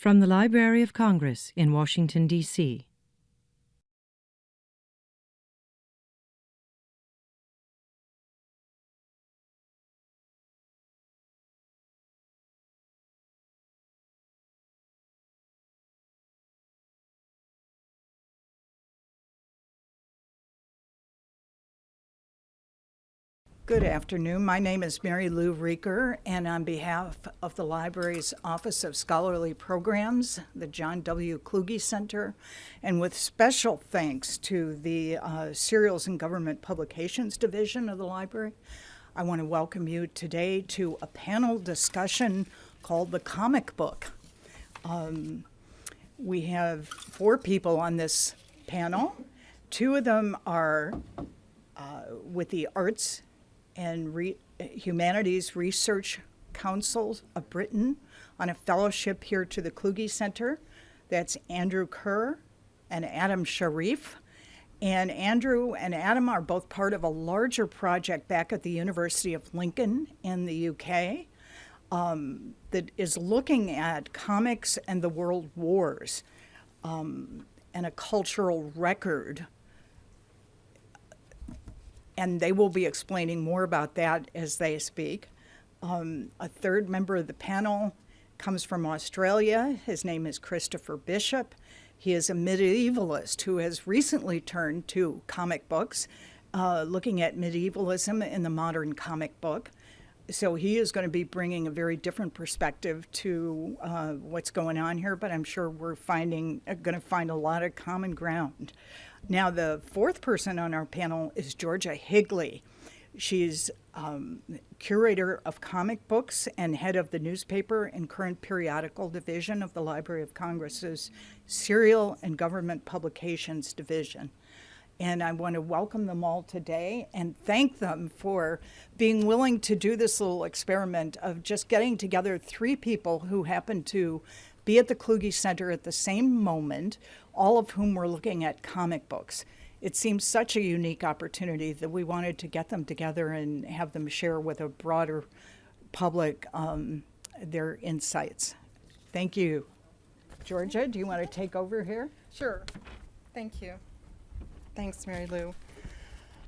From the Library of Congress in Washington, D.C. Good afternoon. My name is Mary Lou Reeker, and on behalf of the library's Office of Scholarly Programs, the John W. Kluge Center, and with special thanks to the Serials and Government Publications Division of the library, I want to welcome you today to a panel discussion called The Comic Book. We have 4 people on this panel. 2 of them are with the Arts and Humanities Research Council of Britain on a fellowship here to the Kluge Center. That's Andrew Kerr and Adam Sharif. And Andrew and Adam are both part of a larger project back at the University of Lincoln in the UK that is looking at comics and the world wars and a cultural record. And they will be explaining more about that as they speak. A third member of the panel comes from Australia. His name is Christopher Bishop. He is a medievalist who has recently turned to comic books, looking at medievalism in the modern comic book. So he is going to be bringing a very different perspective to what's going on here, but I'm sure we're going to find a lot of common ground. Now, the 4th person on our panel is Georgia Higley. She's curator of comic books and head of the newspaper and current periodical division of the Library of Congress's Serial and Government Publications Division. And I want to welcome them all today and thank them for being willing to do this little experiment of just getting together 3 people who happen to be at the Kluge Center at the same moment, all of whom were looking at comic books. It seems such a unique opportunity that we wanted to get them together and have them share with a broader public their insights. Thank you. Georgia, do you want to take over here? Sure. Thank you. Thanks, Mary Lou.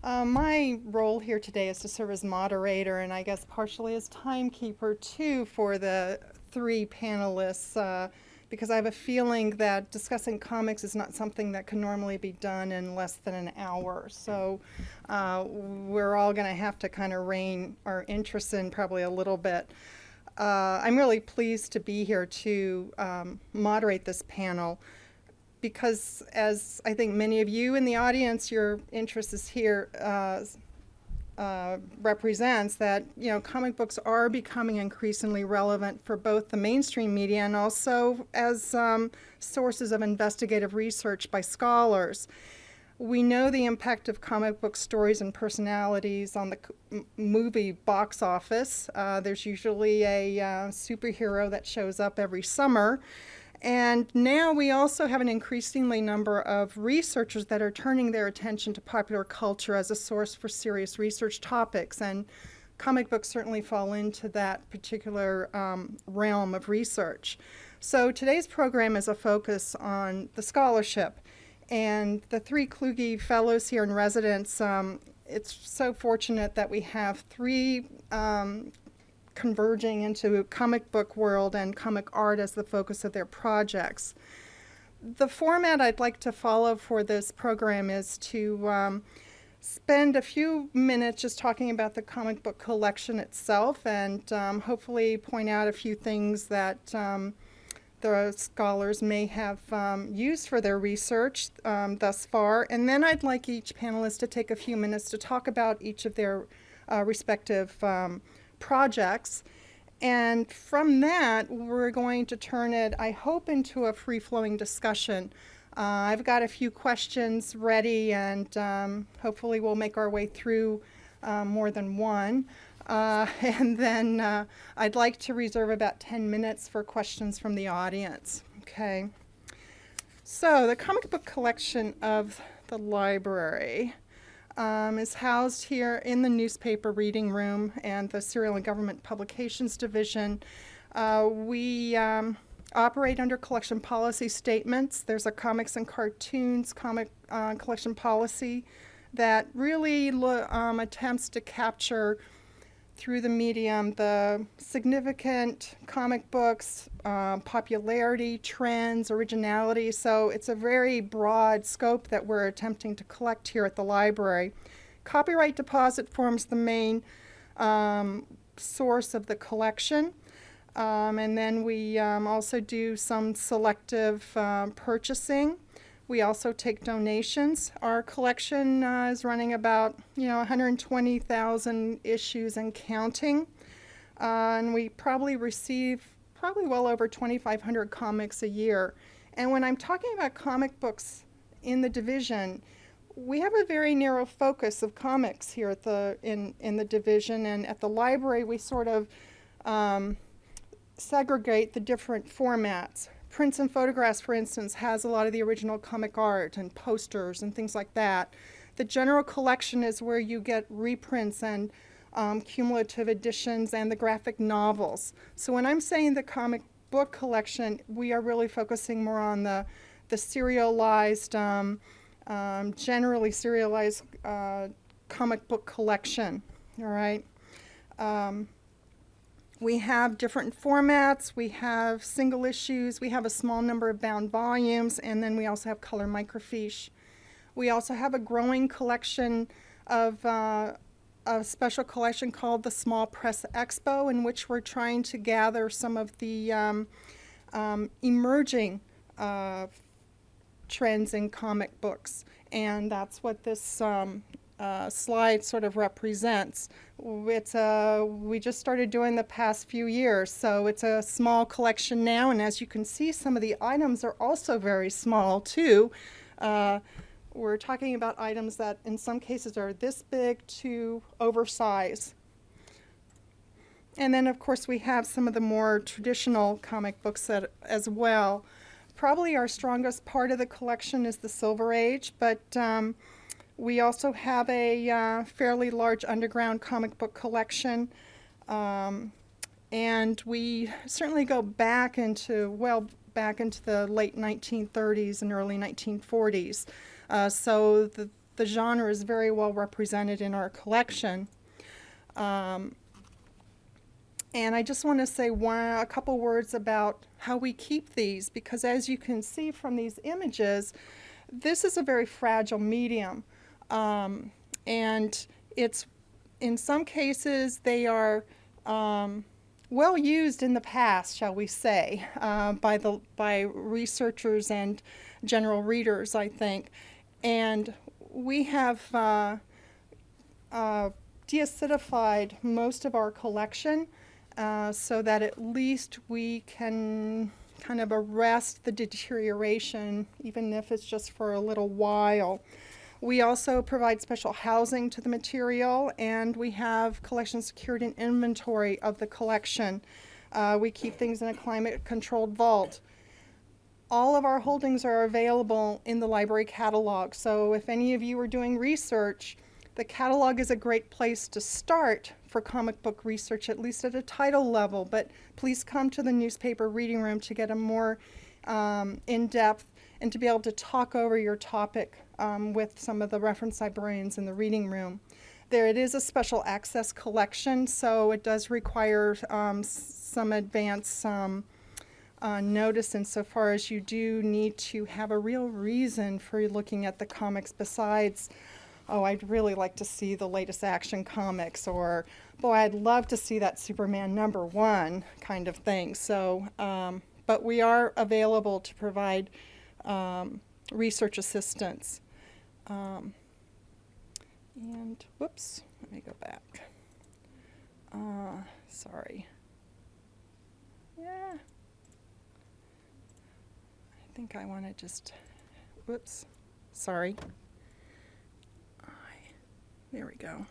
My role here today is to serve as moderator and I guess partially as timekeeper too for the 3 panelists because I have a feeling that discussing comics is not something that can normally be done in less than an hour. So we're all going to have to kind of rein our interest in probably a little bit. I'm really pleased to be here to moderate this panel because as I think many of you in the audience, your interest is here represents that, you know, comic books are becoming increasingly relevant for both the mainstream media and also as sources of investigative research by scholars. We know the impact of comic book stories and personalities on the movie box office. There's usually a superhero that shows up every summer. And now we also have an increasingly number of researchers that are turning their attention to popular culture as a source for serious research topics. And comic books certainly fall into that particular realm of research. So today's program is a focus on the scholarship. And the 3 Kluge Fellows here in residence, it's so fortunate that we have 3 converging into comic book world and comic art as the focus of their projects. The format I'd like to follow for this program is to spend a few minutes just talking about the comic book collection itself and hopefully point out a few things that the scholars may have used for their research thus far. And then I'd like each panelist to take a few minutes to talk about each of their respective projects. And from that, we're going to turn it, I hope, into a free-flowing discussion. I've got a few questions ready, and hopefully we'll make our way through more than one. And then I'd like to reserve about 10 minutes for questions from the audience. Okay. So the comic book collection of the library is housed here in the newspaper reading room and the Serial and Government Publications Division. We operate under collection policy statements. There's a comics and cartoons comic collection policy that really attempts to capture through the medium the significant comic books, popularity, trends, originality. So it's a very broad scope that we're attempting to collect here at the library. Copyright deposit forms the main source of the collection. And then we also do some selective purchasing. We also take donations. Our collection is running about 120,000 issues and counting. And we probably receive well over 2,500 comics a year. And when I'm talking about comic books in the division, we have a very narrow focus of comics here at in the division, and at the library we sort of segregate the different formats. Prints and photographs, for instance, has a lot of the original comic art and posters and things like that. The general collection is where you get reprints and cumulative editions and the graphic novels. So when I'm saying the comic book collection, we are really focusing more on the serialized, generally serialized comic book collection, all right? We have different formats, we have single issues, we have a small number of bound volumes, and then we also have color microfiche. We also have a growing collection of a special collection called the Small Press Expo, in which we're trying to gather some of the emerging trends in comic books. And that's what this slide sort of represents. We just started doing the past few years, so it's a small collection now, and as you can see, some of the items are also very small too. We're talking about items that in some cases are this big to oversize. And then of course we have some of the more traditional comic books as well. Probably our strongest part of the collection is the Silver Age, but we also have a fairly large underground comic book collection, and we certainly go back into the late 1930s and early 1940s. So the genre is very well represented in our collection. And I just want to say a couple words about how we keep these, because as you can see from these images, this is a very fragile medium. And it's, in some cases, they are well used in the past, shall we say, by researchers and general readers, I think. And we have deacidified most of our collection so that at least we can kind of arrest the deterioration, even if it's just for a little while. We also provide special housing to the material, and we have collection secured and inventory of the collection. We keep things in a climate-controlled vault. All of our holdings are available in the library catalog, so if any of you are doing research, the catalog is a great place to start for comic book research, at least at a title level, but please come to the newspaper reading room to get a more in-depth and to be able to talk over your topic with some of the reference librarians in the reading room. It is a special access collection, so it does require some advance notice insofar as you do need to have a real reason for looking at the comics besides, oh, I'd really like to see the latest Action Comics, or, boy, I'd love to see that Superman #1 kind of thing. So, but we are available to provide research assistance. And whoops, let me go back. Sorry. Yeah. I think I want to just, whoops, sorry. There we go.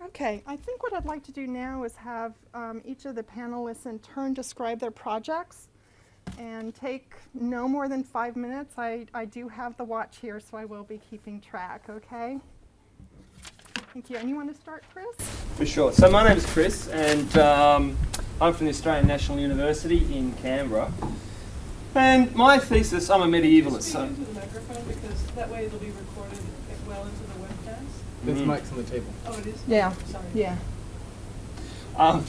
Okay, I think what I'd like to do now is have each of the panelists in turn describe their projects and take no more than 5 minutes. I do have the watch here, so I will be keeping track, okay? Thank you. And you want to start, Chris? For sure. So my name is Chris, and I'm from the Australian National University in Canberra. And my thesis, I'm a medievalist. Speak into the microphone because that way it'll be recorded well into the webcast. There's mics on the table. Oh, it is? Yeah. Sorry. Yeah. I'm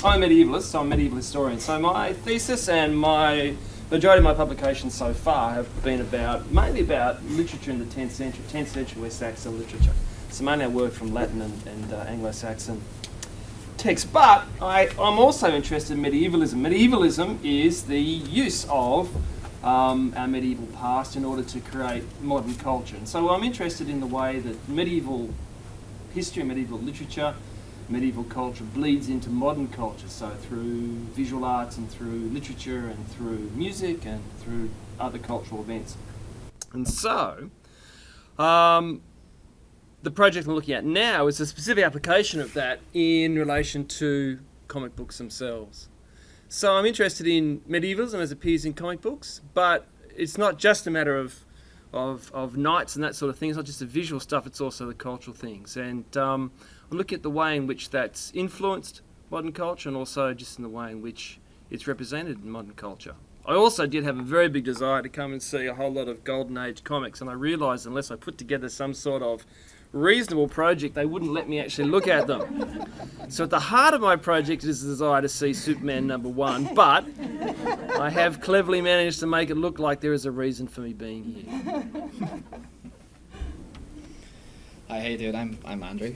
a medievalist, so I'm a medieval historian. So my thesis and my majority of my publications so far have been mainly about literature in the 10th century West Saxon literature. So mainly I work from Latin and Anglo-Saxon texts. But I'm also interested in medievalism. Medievalism is the use of our medieval past in order to create modern culture. And so I'm interested in the way that medieval history, medieval literature, medieval culture bleeds into modern culture, so through visual arts and through literature and through music and through other cultural events. And so, the project I'm looking at now is a specific application of that in relation to comic books themselves. So I'm interested in medievalism as it appears in comic books, but it's not just a matter of knights and that sort of thing. It's not just the visual stuff, it's also the cultural things. And I'm looking at the way in which that's influenced modern culture and also just in the way in which it's represented in modern culture. I also did have a very big desire to come and see a whole lot of Golden Age comics, and I realised unless I put together some sort of reasonable project, they wouldn't let me actually look at them. So at the heart of my project is the desire to see Superman #1, but I have cleverly managed to make it look like there is a reason for me being here. Hi, how you doing? I'm Andrew.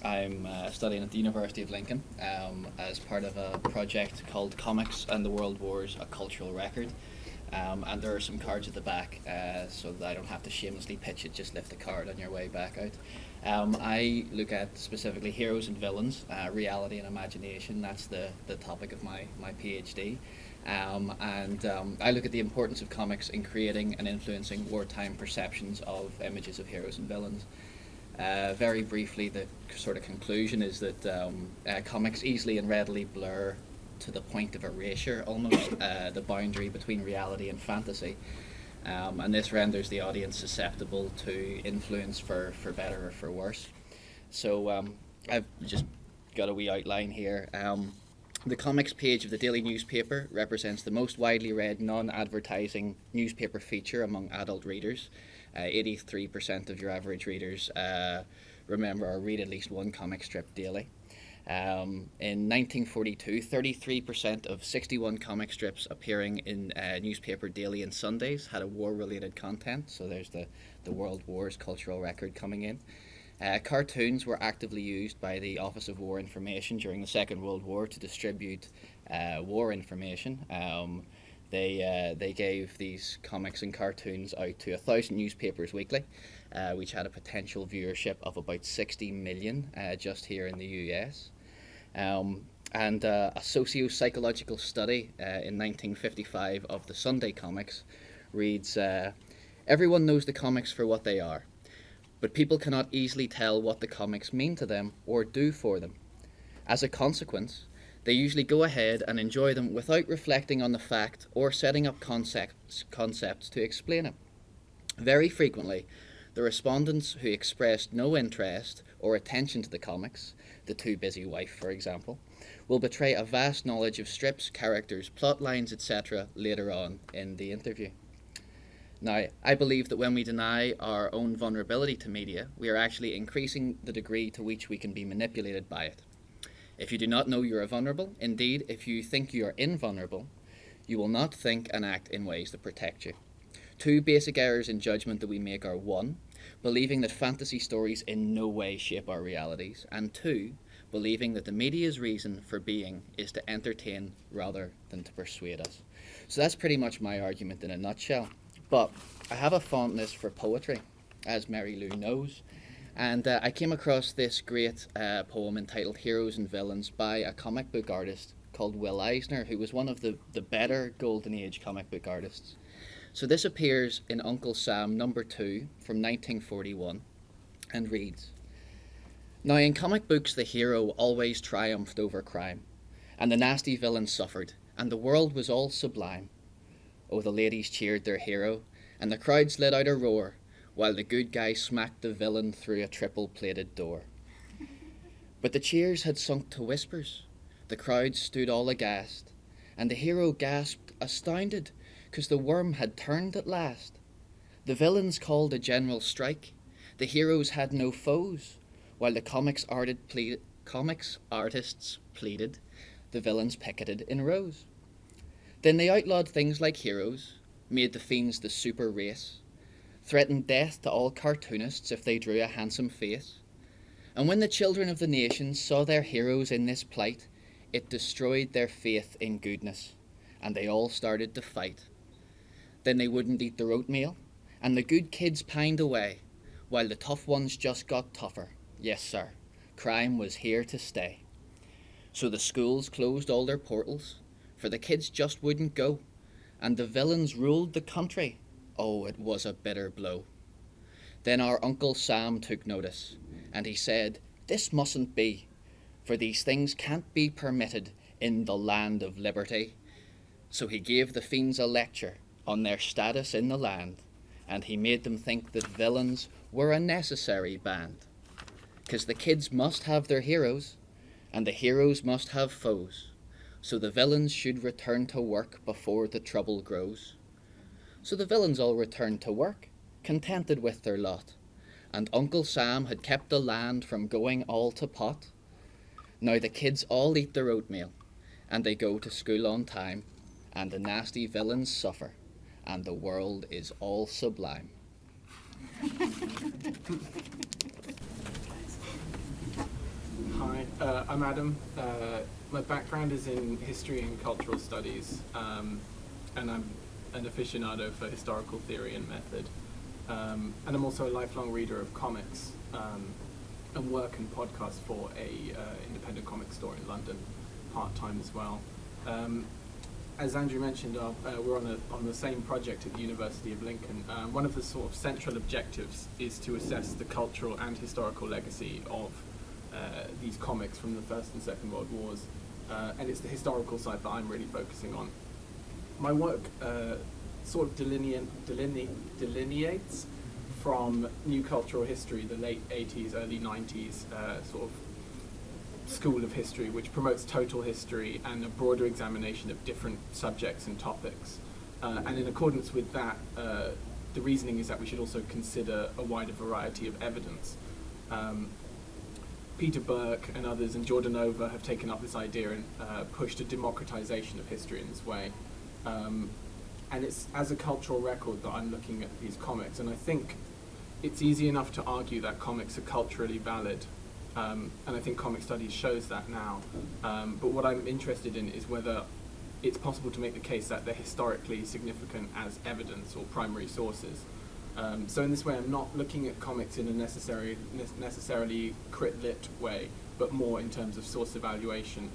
I'm studying at the University of Lincoln as part of a project called Comics and the World Wars, a Cultural Record. And there are some cards at the back, so that I don't have to shamelessly pitch it, just lift the card on your way back out. I look at specifically heroes and villains, reality and imagination. That's the topic of my PhD. I look at the importance of comics in creating and influencing wartime perceptions of images of heroes and villains. Very briefly, the sort of conclusion is that comics easily and readily blur to the point of erasure, almost, the boundary between reality and fantasy. And this renders the audience susceptible to influence for better or for worse. So I've just got a wee outline here. The comics page of the daily newspaper represents the most widely read non-advertising newspaper feature among adult readers. 83% of your average readers remember or read at least one comic strip daily. In 1942, 33% of 61 comic strips appearing in newspaper daily and Sundays had a war-related content, so there's the World Wars cultural record coming in. Cartoons were actively used by the Office of War Information during the Second World War to distribute war information. They gave these comics and cartoons out to 1,000 newspapers weekly, which had a potential viewership of about 60 million just here in the US. And a socio-psychological study in 1955 of the Sunday comics reads, "Everyone knows the comics for what they are, but people cannot easily tell what the comics mean to them or do for them. As a consequence, they usually go ahead and enjoy them without reflecting on the fact or setting up concepts to explain it. Very frequently, the respondents who expressed no interest or attention to the comics, the Too Busy Wife for example, will betray a vast knowledge of strips, characters, plot lines, etc. later on in the interview." Now, I believe that when we deny our own vulnerability to media, we are actually increasing the degree to which we can be manipulated by it. If you do not know you are vulnerable, indeed, if you think you are invulnerable, you will not think and act in ways that protect you. Two basic errors in judgment that we make are: one, believing that fantasy stories in no way shape our realities, and two, believing that the media's reason for being is to entertain rather than to persuade us. So that's pretty much my argument in a nutshell. But I have a fondness for poetry, as Mary Lou knows, and I came across this great poem entitled Heroes and Villains by a comic book artist called Will Eisner, who was one of the better Golden Age comic book artists. So this appears in Uncle Sam #2 from 1941 and reads, "Now in comic books the hero always triumphed over crime, and the nasty villain suffered, and the world was all sublime. Oh, the ladies cheered their hero, and the crowds let out a roar, while the good guy smacked the villain through a triple-plated door. But the cheers had sunk to whispers, the crowd stood all aghast, and the hero gasped, astounded, 'cause the worm had turned at last. The villains called a general strike, the heroes had no foes, while the comics artists pleaded, the villains picketed in rows. Then they outlawed things like heroes, made the fiends the super race, threatened death to all cartoonists if they drew a handsome face. And when the children of the nations saw their heroes in this plight, it destroyed their faith in goodness, and they all started to fight. Then they wouldn't eat their oatmeal, and the good kids pined away, while the tough ones just got tougher. Yes, sir, crime was here to stay. So the schools closed all their portals, for the kids just wouldn't go, and the villains ruled the country. Oh, it was a bitter blow. Then our Uncle Sam took notice, and he said, this mustn't be, for these things can't be permitted in the land of liberty. So he gave the fiends a lecture on their status in the land, and he made them think that villains were a necessary band. 'Cause the kids must have their heroes, and the heroes must have foes, so the villains should return to work before the trouble grows. So the villains all returned to work, contented with their lot, and Uncle Sam had kept the land from going all to pot. Now the kids all eat their oatmeal, and they go to school on time, and the nasty villains suffer, and the world is all sublime. Hi, I'm Adam. My background is in history and cultural studies, and I'm an aficionado for historical theory and method. And I'm also a lifelong reader of comics, and work and podcast for a independent comic store in London, part-time as well. As Andrew mentioned, we're on the same project at the University of Lincoln. One of the sort of central objectives is to assess the cultural and historical legacy of these comics from the First and Second World Wars, and it's the historical side that I'm really focusing on. My work sort of delineates from new cultural history, the late 80s, early 90s sort of school of history, which promotes total history and a broader examination of different subjects and topics. And in accordance with that, the reasoning is that we should also consider a wider variety of evidence. Peter Burke and others and Jordanova have taken up this idea and pushed a democratization of history in this way. And it's as a cultural record that I'm looking at these comics, and I think it's easy enough to argue that comics are culturally valid, and I think comic studies shows that now. But what I'm interested in is whether it's possible to make the case that they're historically significant as evidence or primary sources. So in this way, I'm not looking at comics in a necessarily crit-lit way, but more in terms of source evaluation.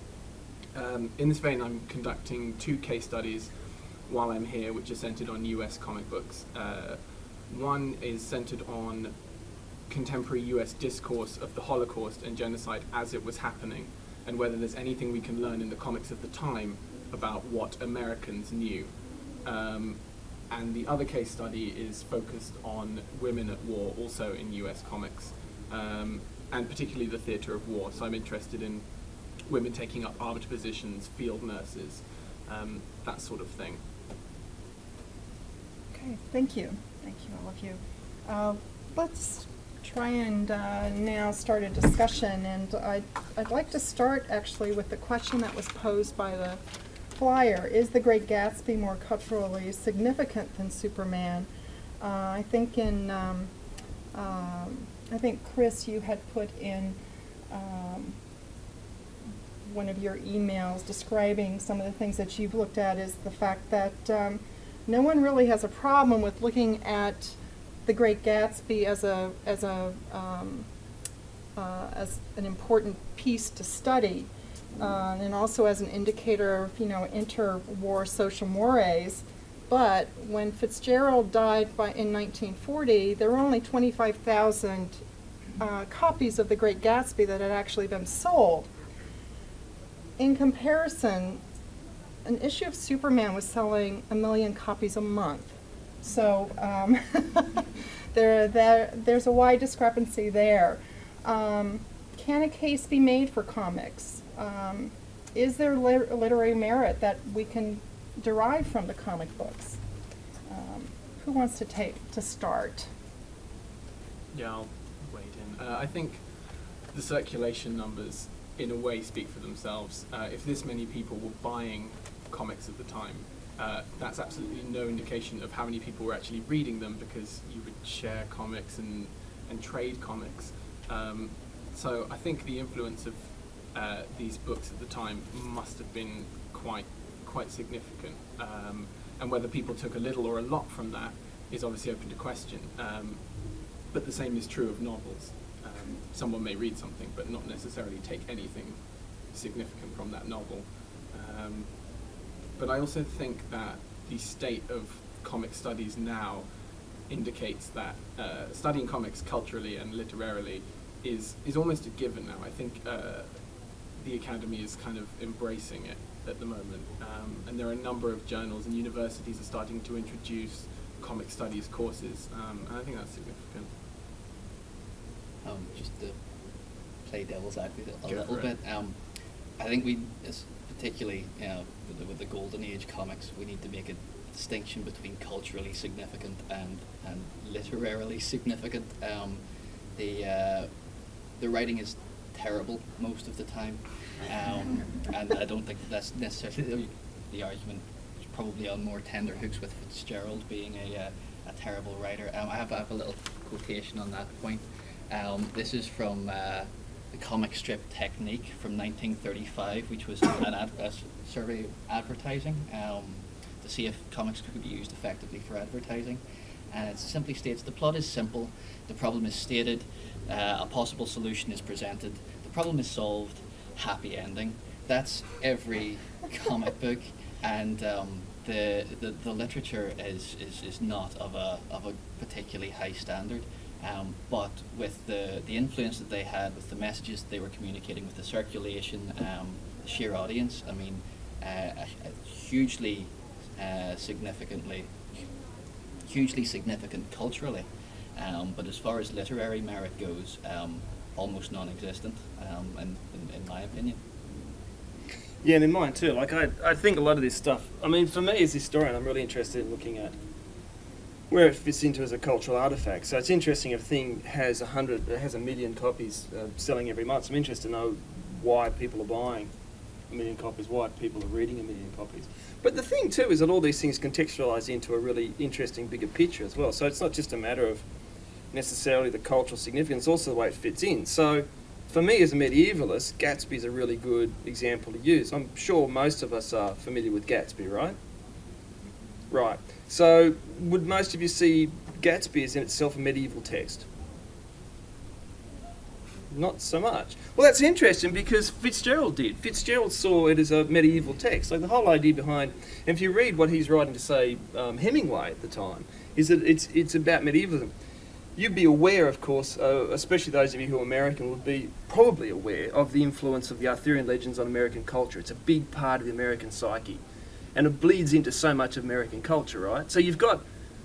In this vein, I'm conducting 2 case studies while I'm here, which are centered on US comic books. One is centered on contemporary US discourse of the Holocaust and genocide as it was happening, and whether there's anything we can learn in the comics of the time about what Americans knew. And the other case study is focused on women at war, also in US comics, and particularly the theatre of war. So I'm interested in women taking up armed positions, field nurses, that sort of thing. Okay, thank you. Thank you, all of you. Let's try and now start a discussion, and I'd like to start actually with the question that was posed by the flyer. Is The Great Gatsby more culturally significant than Superman? I think Chris, you had put in one of your emails describing some of the things that you've looked at is the fact that no one really has a problem with looking at The Great Gatsby as an important piece to study, and also as an indicator of interwar social mores. But when Fitzgerald died in 1940, there were only 25,000 copies of The Great Gatsby that had actually been sold. In comparison, an issue of Superman was selling 1 million copies a month. So there's a wide discrepancy there. can a case be made for comics? Is there literary merit that we can derive from the comic books? Who wants to start? Yeah, I'll wade in. I think the circulation numbers, in a way, speak for themselves. If this many people were buying comics at the time, that's absolutely no indication of how many people were actually reading them, because you would share comics and trade comics. So I think the influence of these books at the time must have been quite significant. And whether people took a little or a lot from that is obviously open to question. But the same is true of novels. Someone may read something but not necessarily take anything significant from that novel. But I also think that the state of comic studies now indicates that studying comics culturally and literarily is almost a given now. I think the Academy is kind of embracing it at the moment, and there are a number of journals and universities are starting to introduce comic studies courses, and I think that's significant. Just to play devil's advocate a Go little for bit, it. I think we, particularly with the golden age comics, we need to make a distinction between culturally significant and literarily significant. The writing is terrible most of the time, and I don't think that's necessarily the argument. Is probably on more tender hooks with Fitzgerald being a terrible writer. I have a little quotation on that point. This is from the comic strip Technique from 1935, which was a survey of advertising to see if comics could be used effectively for advertising. And it simply states, the plot is simple, the problem is stated, a possible solution is presented, the problem is solved, happy ending. That's every comic book, and the literature is not of a particularly high standard. But with the influence that they had, with the messages that they were communicating, with the circulation, the sheer audience, I mean, hugely significant culturally. But as far as literary merit goes, almost non-existent, in my opinion. Yeah, and in mine too. Like I think a lot of this stuff, I mean, for me as a historian, I'm really interested in looking at where it fits into as a cultural artifact. So it's interesting if a thing has 1 million copies selling every month. So I'm interested to know why people are buying 1 million copies, why people are reading 1 million copies. But the thing too is that all these things contextualise into a really interesting bigger picture as well. So it's not just a matter of necessarily the cultural significance, also the way it fits in. So for me as a medievalist, Gatsby is a really good example to use. I'm sure most of us are familiar with Gatsby, right? Right. So would most of you see Gatsby as in itself a medieval text? Not so much. Well, that's interesting because Fitzgerald did. Fitzgerald saw it as a medieval text. Like the whole idea behind, and if you read what he's writing to, say, Hemingway at the time, is that it's about medievalism. You'd be aware, of course, especially those of you who are American, would be probably aware of the influence of the Arthurian legends on American culture. It's a big part of the American psyche. And it bleeds into so much of American culture, right? So you've got,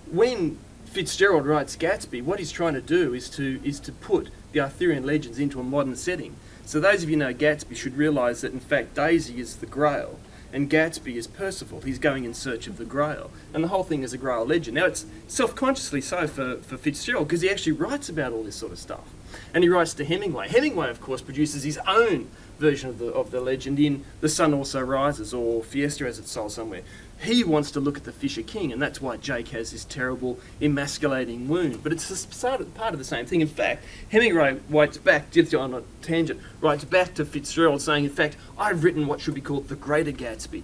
when Fitzgerald writes Gatsby, what he's trying to do is to put the Arthurian legends into a modern setting. So those of you who know Gatsby should realise that in fact Daisy is the Grail and Gatsby is Percival. He's going in search of the Grail. And the whole thing is a Grail legend. Now it's self-consciously so for Fitzgerald because he actually writes about all this sort of stuff. And he writes to Hemingway. Hemingway, of course, produces his own version of the legend in The Sun Also Rises or Fiesta as it's sold somewhere. He wants to look at the Fisher King, and that's why Jake has this terrible emasculating wound. But it's part of the same thing. In fact, Hemingway writes back, just on a tangent, writes back to Fitzgerald saying, in fact, I've written what should be called the Greater Gatsby.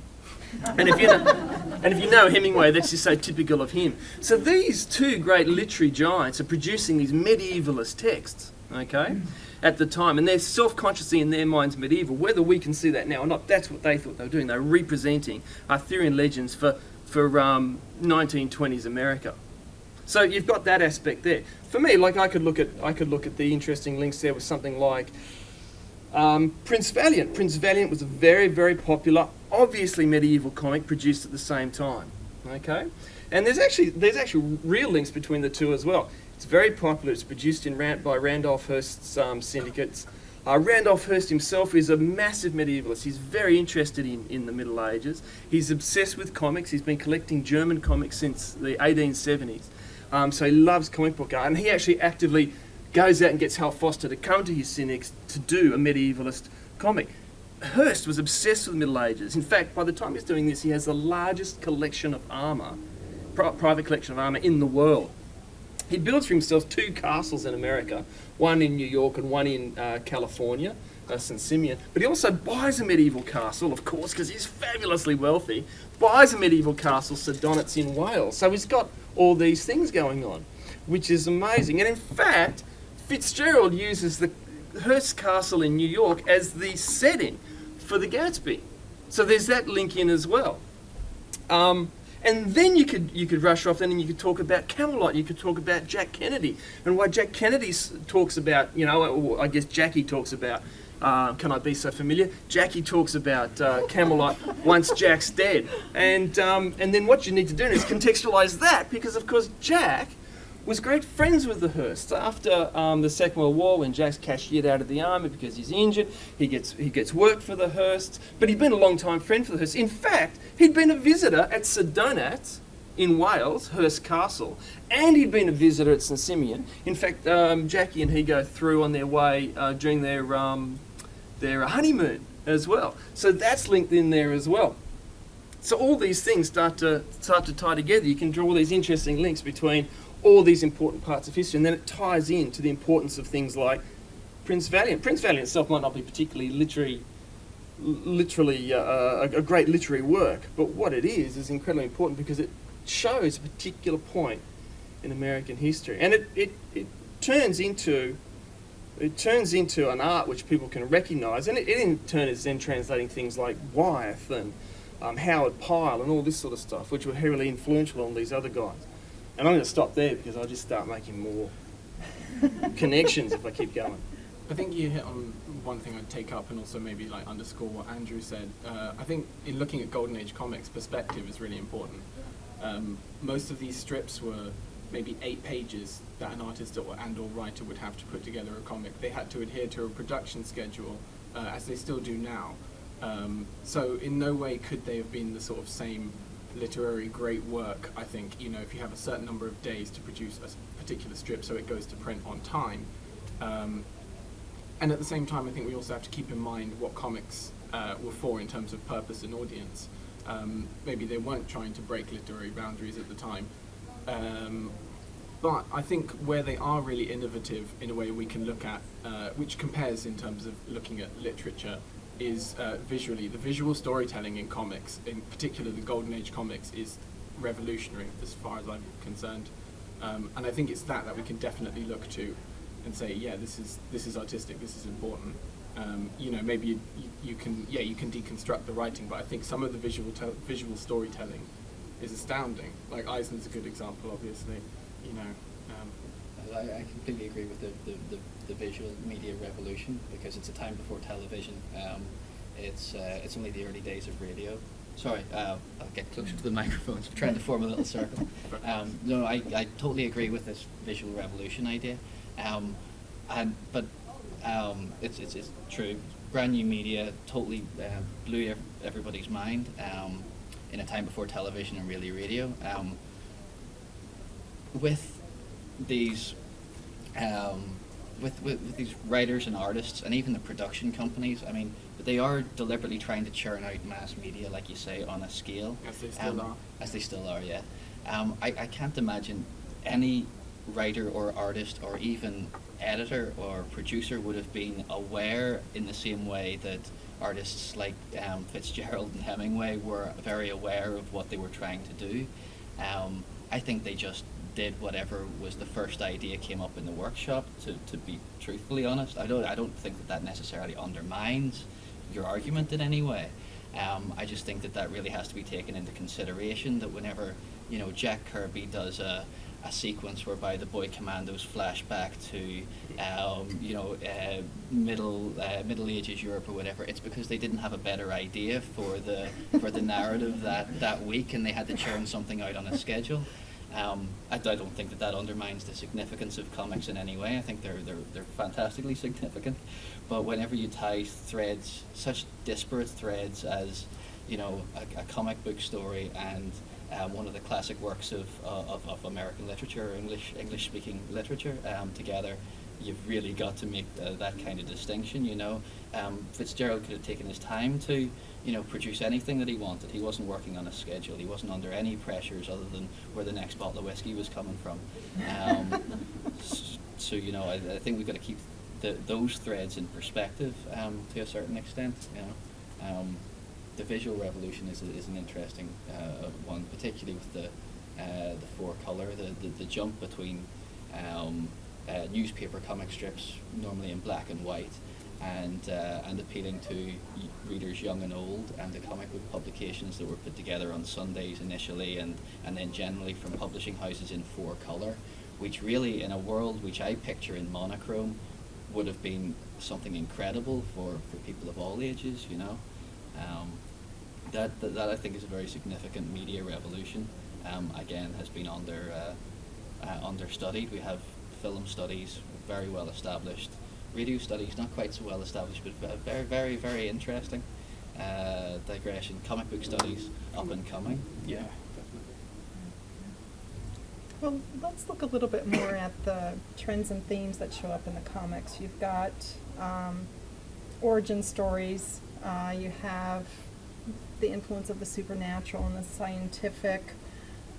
And if you know Hemingway, that's just so typical of him. So these two great literary giants are producing these medievalist texts, okay, at the time, and they're self-consciously in their minds medieval. Whether we can see that now or not, that's what they thought they were doing. They were representing Arthurian legends for 1920s America. So you've got that aspect there. For me, like I could look at the interesting links there with something like Prince Valiant. Prince Valiant was a very, very popular, obviously medieval comic produced at the same time. Okay, and there's actually real links between the two as well. It's very popular. It's produced by Randolph Hearst's syndicates. Randolph Hearst himself is a massive medievalist. He's very interested in the Middle Ages. He's obsessed with comics. He's been collecting German comics since the 1870s. So he loves comic book art, and he actually actively goes out and gets Hal Foster to come to his Cynics to do a medievalist comic. Hearst was obsessed with the Middle Ages. In fact, by the time he's doing this, he has the largest collection of armour, private collection of armour in the world. He builds for himself 2 castles in America, one in New York and one in California, St. Simeon. But he also buys a medieval castle, of course, because he's fabulously wealthy, buys a medieval castle, Sir Donat's in Wales. So he's got all these things going on, which is amazing. And in fact, Fitzgerald uses the Hearst Castle in New York as the setting for the Gatsby. So there's that link in as well. And then you could rush off then and you could talk about Camelot, you could talk about Jack Kennedy, and why Jack Kennedy talks about, I guess Jackie talks about, can I be so familiar? Jackie talks about Camelot once Jack's dead. And then what you need to do is contextualise that, because of course Jack was great friends with the Hearsts. After the Second World War, when Jack's cashiered out of the army because he's injured, he gets work for the Hearsts, but he'd been a long-time friend for the Hearsts. In fact, he'd been a visitor at Sir Donat's in Wales, Hearst Castle, and he'd been a visitor at St. Simeon. In fact, Jackie and he go through on their way during their honeymoon as well. So that's linked in there as well. So all these things start to tie together. You can draw all these interesting links between all these important parts of history, and then it ties into the importance of things like Prince Valiant. Prince Valiant itself might not be particularly literally a great literary work, but what it is incredibly important because it shows a particular point in American history, and it turns into an art which people can recognise, and it in turn is then translating things like Wyeth and Howard Pyle and all this sort of stuff, which were heavily influential on these other guys. And I'm going to stop there because I'll just start making more connections if I keep going. I think you hit on one thing I'd take up and also maybe like underscore what Andrew said. I think in looking at Golden Age comics, perspective is really important. Most of these strips were maybe 8 pages that an artist or writer would have to put together a comic. They had to adhere to a production schedule, as they still do now. So in no way could they have been the sort of same literary great work. I think, if you have a certain number of days to produce a particular strip so it goes to print on time. And at the same time, I think we also have to keep in mind what comics were for in terms of purpose and audience. Maybe they weren't trying to break literary boundaries at the time. But I think where they are really innovative in a way we can look at, which compares in terms of looking at literature, is visually. The visual storytelling in comics, in particular the Golden Age comics, is revolutionary as far as I'm concerned. And I think it's that we can definitely look to and say, yeah, this is artistic, this is important. Maybe you can deconstruct the writing, but I think some of the visual storytelling is astounding. Like Eisner's a good example, obviously. I completely agree with the visual media revolution, because it's a time before television. It's only the early days of radio. Sorry, I'll get closer to the microphones. I'm trying to form a little circle. No, I totally agree with this visual revolution idea. It's true. Brand new media totally blew everybody's mind in a time before television and really radio. With these with these writers and artists and even the production companies, I mean, they are deliberately trying to churn out mass media, like you say, on a scale. As they still are. As they still are, yeah. I can't imagine any writer or artist or even editor or producer would have been aware in the same way that artists like Fitzgerald and Hemingway were very aware of what they were trying to do. I think they just did whatever was the first idea came up in the workshop, to be truthfully honest. I don't think that necessarily undermines your argument in any way. I just think that really has to be taken into consideration, that whenever Jack Kirby does a sequence whereby the boy commandos flash back to Middle Ages Europe or whatever, it's because they didn't have a better idea for the narrative that week, and they had to churn something out on a schedule. I don't think that undermines the significance of comics in any way. I think they're fantastically significant. But whenever you tie threads, such disparate threads as, you know, a comic book story and one of the classic works of American literature, English speaking literature, together, you've really got to make that kind of distinction. You know, Fitzgerald could have taken his time to, you know, produce anything that he wanted. He wasn't working on a schedule. He wasn't under any pressures other than where the next bottle of whiskey was coming from. So you know, I think we've got to keep those threads in perspective to a certain extent. You know, the visual revolution is an interesting one, particularly with the four color, the jump between newspaper comic strips, normally in black and white, and appealing to readers young and old, and the comic book publications that were put together on Sundays initially, and then generally from publishing houses in four color, which really, in a world which I picture in monochrome, would have been something incredible for people of all ages. You know, that I think is a very significant media revolution. Again, has been understudied. We have film studies, very well established. Radio studies, not quite so well established, but very, very, very interesting. Digression. Comic book studies, up and coming. Yeah. Well, let's look a little bit more at the trends and themes that show up in the comics. You've got origin stories. You have the influence of the supernatural and the scientific.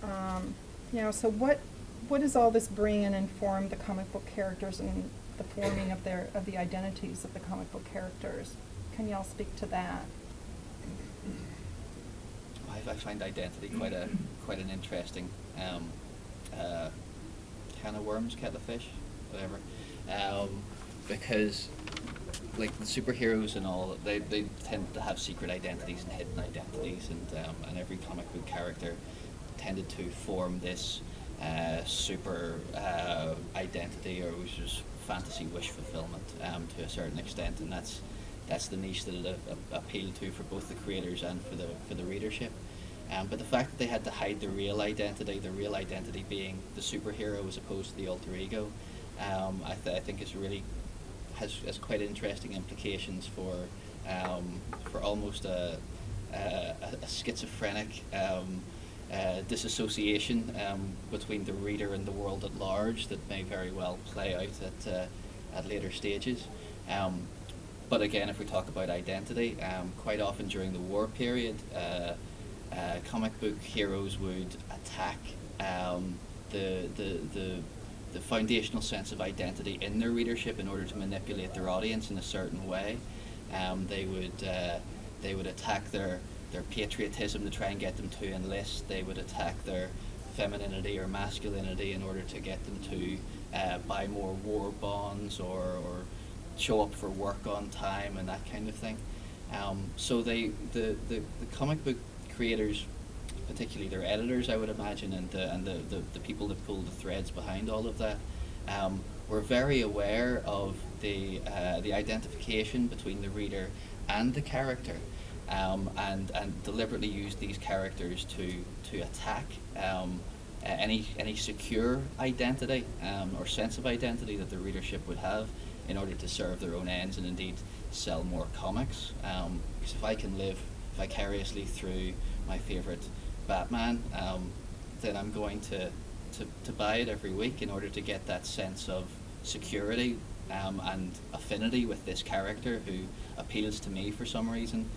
You know, so what does all this bring and inform the comic book characters and the forming of the identities of the comic book characters? Can you all speak to that? I find identity quite an interesting can of worms, kettle of fish, whatever, because like the superheroes and all, they tend to have secret identities and hidden identities, and every comic book character tended to form this super identity, or which is fantasy wish fulfillment to a certain extent, and that's the niche that it appealed to for both the creators and for the readership. But the fact that they had to hide the real identity being the superhero as opposed to the alter ego, I think is really has quite interesting implications for almost a schizophrenic disassociation between the reader and the world at large that may very well play out at later stages. But again, if we talk about identity, quite often during the war period, comic book heroes would attack the foundational sense of identity in their readership in order to manipulate their audience in a certain way. They would attack their patriotism to try and get them to enlist. They would attack their femininity or masculinity in order to get them to buy more war bonds or show up for work on time and that kind of thing. So the comic book creators, particularly their editors, I would imagine, and the people that pull the threads behind all of that, were very aware of the identification between the reader and the character, and deliberately used these characters to attack any secure identity or sense of identity that the readership would have in order to serve their own ends and indeed sell more comics. Because if I can live vicariously through my favorite Batman, then I'm going to buy it every week in order to get that sense of security and affinity with this character who appeals to me for some reason.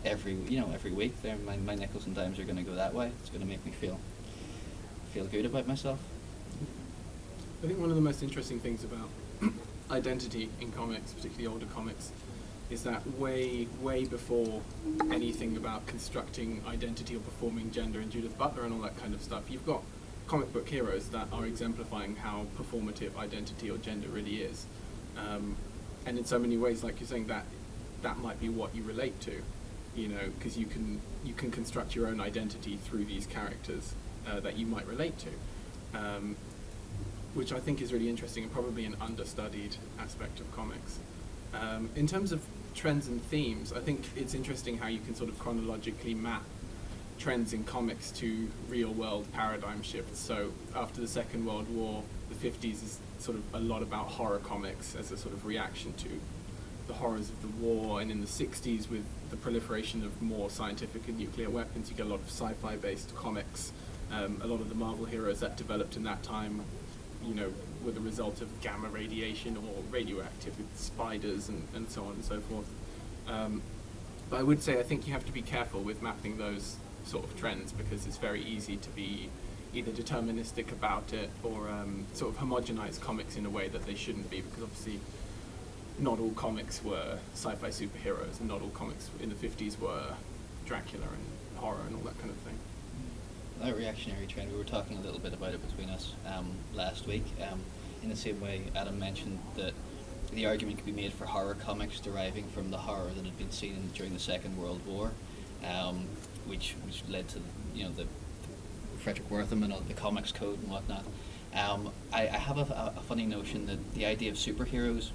Every week, my nickels and dimes are going to go that way. It's going to make me feel good about myself. I think one of the most interesting things about identity in comics, particularly older comics, is that way before anything about constructing identity or performing gender and Judith Butler and all that kind of stuff, you've got comic book heroes that are exemplifying how performative identity or gender really is. And in so many ways, like you're saying, that might be what you relate to, you know, because you can construct your own identity through these characters that you might relate to, which I think is really interesting and probably an understudied aspect of comics. In terms of trends and themes, I think it's interesting how you can sort of chronologically map trends in comics to real-world paradigm shifts. So after the Second World War, the 50s is sort of a lot about horror comics as a sort of reaction to the horrors of the war, and in the 60s with the proliferation of more scientific and nuclear weapons, you get a lot of sci-fi based comics. A lot of the Marvel heroes that developed in that time, you know, were the result of gamma radiation or radioactive spiders and so on and so forth. But I would say I think you have to be careful with mapping those sort of trends, because it's very easy to be either deterministic about it or sort of homogenize comics in a way that they shouldn't be, because obviously not all comics were sci-fi superheroes, and not all comics in the 50s were Dracula and horror and all that kind of thing. That reactionary trend, we were talking a little bit about it between us last week. In the same way, Adam mentioned that the argument could be made for horror comics deriving from the horror that had been seen during the Second World War, which led to the Frederick Wertham and all the Comics Code and whatnot. I have a funny notion that the idea of superheroes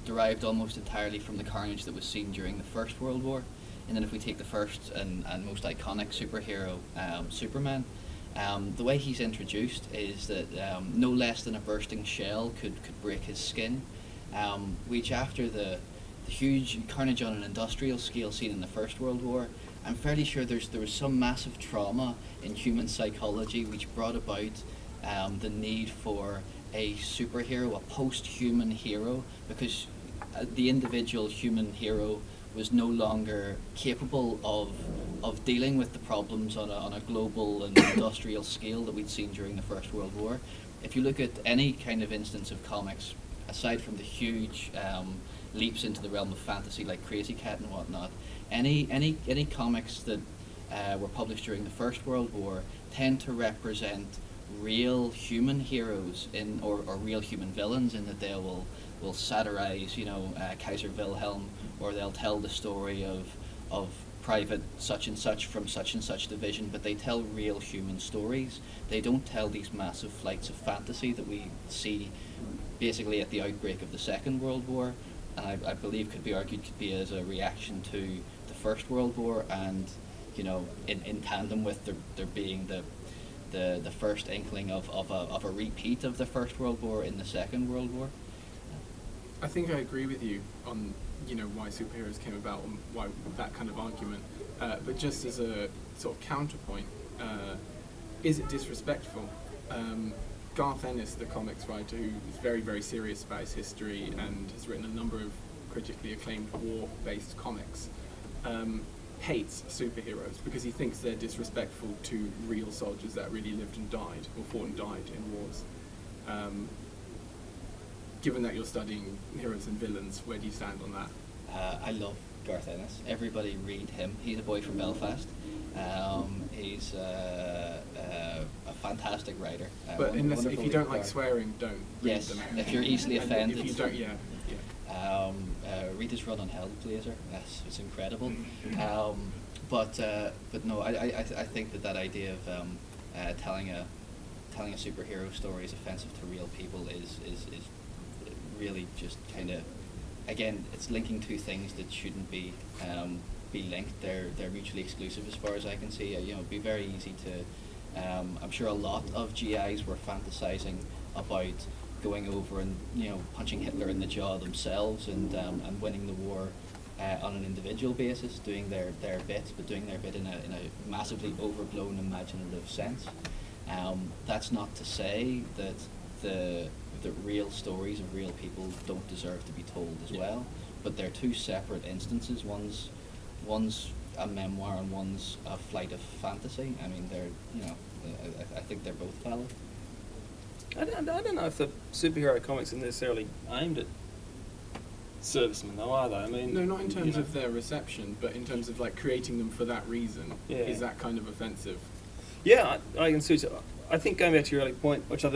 derived almost entirely from the carnage that was seen during the First World War. And then if we take the first and most iconic superhero, Superman, the way he's introduced is that no less than a bursting shell could break his skin, which after the huge carnage on an industrial scale seen in the First World War, I'm fairly sure there was some massive trauma in human psychology which brought about the need for a superhero, a post-human hero, because the individual human hero was no longer capable of dealing with the problems on a global and industrial scale that we'd seen during the First World War. If you look at any kind of instance of comics, aside from the huge leaps into the realm of fantasy like Crazy Cat and whatnot, any comics that were published during the First World War tend to represent real human heroes or real human villains, in that they will satirize, Kaiser Wilhelm, or they'll tell the story of Private such and such division, but they tell real human stories. They don't tell these massive flights of fantasy that we see basically at the outbreak of the Second World War, and I believe could be argued to be as a reaction to the First World War, and in tandem with there being the first inkling of a repeat of the First World War in the Second World War. I think I agree with you on why superheroes came about and why that kind of argument. But just as a sort of counterpoint, is it disrespectful? Garth Ennis, the comics writer, who is very, very serious about his history and has written a number of critically acclaimed war-based comics, hates superheroes because he thinks they're disrespectful to real soldiers that really lived and died, or fought and died in wars. Given that you're studying heroes and villains, where do you stand on that? I love Garth Ennis. Everybody read him. He's a boy from Belfast. He's a fantastic writer. But if you don't like swearing, don't read yes, them. If you're easily offended. If you don't, yeah. Read his run on Hellblazer. Yes, it's incredible. But no, I think that idea of telling a superhero story is offensive to real people is really just kind of, again, it's linking two things that shouldn't be linked. They're mutually exclusive as far as I can see. It'd be very easy to. I'm sure a lot of GIs were fantasizing about going over and punching Hitler in the jaw themselves and winning the war on an individual basis, doing their bit, but doing their bit in a massively overblown imaginative sense. That's not to say that the real stories of real people don't deserve to be told as well, but they're two separate instances. One's a memoir and one's a flight of fantasy. I mean, I think they're both valid. I don't know if the superhero comics are necessarily aimed at servicemen, though, are they? I mean, no, not in terms of their reception, but in terms of like creating them for that reason. Yeah. Is that kind of offensive? Yeah, I can see. I think going back to your early point, which I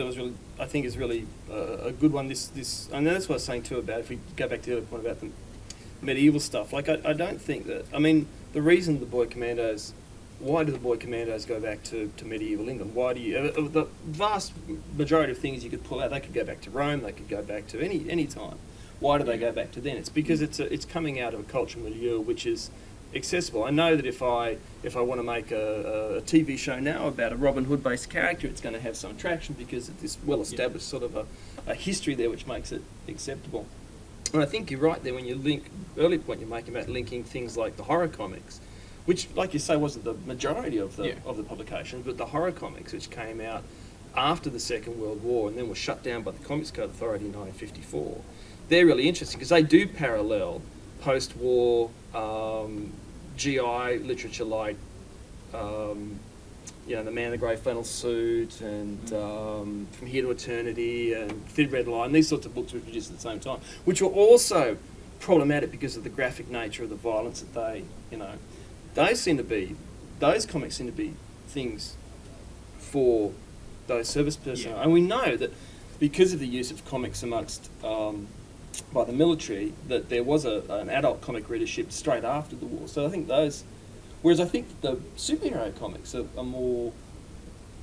think is really a good one. This, and that's what I was saying too about, if we go back to the other point about the medieval stuff. Like, I don't think that. I mean, the reason the boy commandos. Why do the boy commandos go back to medieval England? Why do you? The vast majority of things you could pull out, they could go back to Rome. They could go back to any time. Why do they go back to then? It's because it's coming out of a cultural milieu which is accessible. I know that if I want to make a TV show now about a Robin Hood based character, it's going to have some attraction because of this well established sort of a history there which makes it acceptable. And I think you're right there when you link, early point you're making about linking things like the horror comics, which, like you say, wasn't the majority of the publications, but the horror comics which came out after the Second World War and then were shut down by the Comics Code Authority in 1954. They're really interesting because they do parallel post-war GI literature like, The Man in the Grey Flannel Suit and From Here to Eternity and Thin Red Line. These sorts of books were produced at the same time, which were also problematic because of the graphic nature of the violence that they, those comics seem to be things for those service personnel. And we know that because of the use of comics amongst by the military, that there was an adult comic readership straight after the war. So I think those, whereas I think the superhero comics are more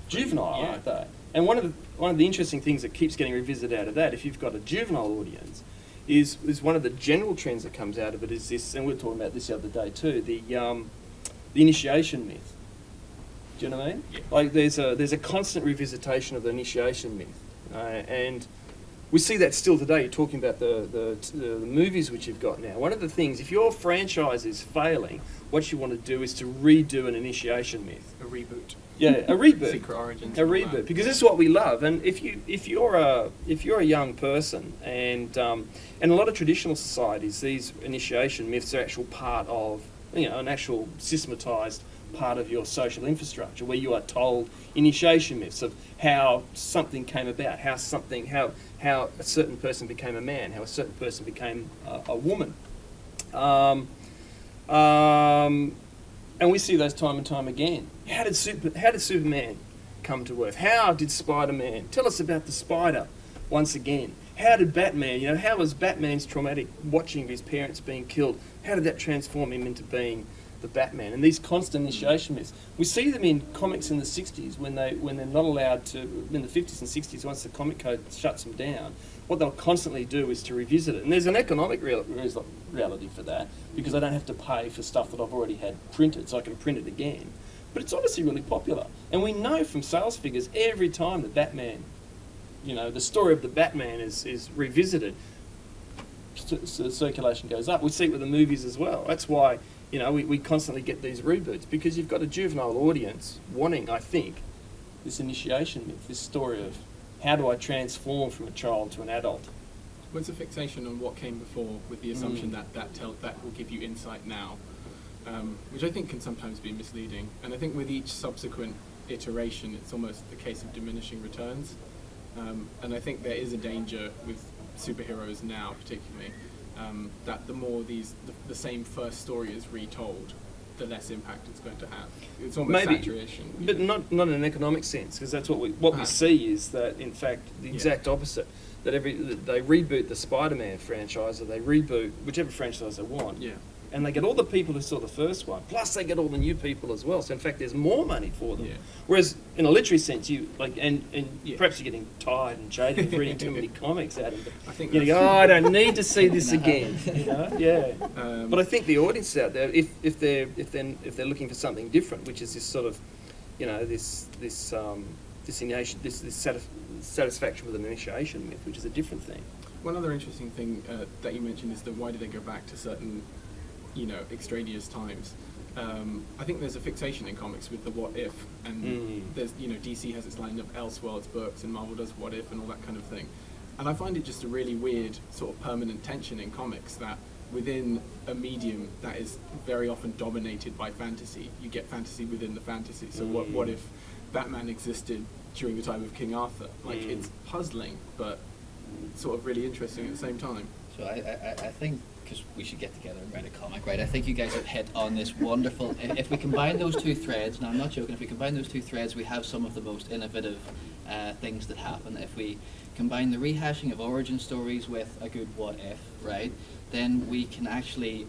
juvenile, aren't they? And one of the interesting things that keeps getting revisited out of that, if you've got a juvenile audience, is one of the general trends that comes out of it is this, and we were talking about this the other day too, the initiation myth. Do you know what I mean? Yeah. Like there's a constant revisitation of the initiation myth, and we see that still today. You're talking about the movies which you've got now. One of the things, if your franchise is failing, what you want to do is to redo an initiation myth. A reboot. Yeah, a reboot. Secret Origins. A reboot, because this is what we love. And if you're a young person, and in a lot of traditional societies, these initiation myths are actual part of an actual systematized part of your social infrastructure, where you are told initiation myths of how something came about, how a certain person became a man, how a certain person became a woman. And we see those time and time again. How did Superman come to Earth? How did Spider-Man? Tell us about the spider once again. How did Batman, how was Batman's traumatic watching his parents being killed? How did that transform him into being the Batman? And these constant initiation myths, we see them in comics in the 60s when they're not allowed to, in the 50s and 60s, once the comic code shuts them down, what they'll constantly do is to revisit it. And there's an economic reality for that, because I don't have to pay for stuff that I've already had printed, so I can print it again. But it's obviously really popular. And we know from sales figures, every time the Batman, the story of the Batman is revisited, circulation goes up. We see it with the movies as well. That's why, we constantly get these reboots, because you've got a juvenile audience wanting, I think, this initiation myth, this story of how do I transform from a child to an adult. Well, it's a fixation on what came before, with the assumption that will give you insight now, which I think can sometimes be misleading. And I think with each subsequent iteration, it's almost a case of diminishing returns. And I think there is a danger with superheroes now, particularly, that the more the same first story is retold, the less impact it's going to have. It's almost saturation. But not in an economic sense, because that's what we see is that, in fact, the exact opposite. That they reboot the Spider-Man franchise, or they reboot whichever franchise they want. Yeah. And they get all the people who saw the first one, plus they get all the new people as well. So in fact, there's more money for them. Yeah. Whereas in a literary sense, perhaps you're getting tired and jaded with reading too many comics out of it. I think you go, I don't need to see this again. But I think the audience out there, if they're looking for something different, which is this sort of, this satisfaction with an initiation myth, which is a different thing. One other interesting thing that you mentioned is why do they go back to certain extraneous times. I think there's a fixation in comics with the what if, and there's DC has its line of Elseworlds books, and Marvel does what if and all that kind of thing. And I find it just a really weird sort of permanent tension in comics that within a medium that is very often dominated by fantasy, you get fantasy within the fantasy. So what if Batman existed during the time of King Arthur? It's puzzling, but sort of really interesting at the same time. So I think, because we should get together and write a comic, right? I think you guys have hit on this wonderful... If we combine those two threads, now I'm not joking, if we combine those two threads, we have some of the most innovative things that happen. If we combine the rehashing of origin stories with a good what if, right? then we can actually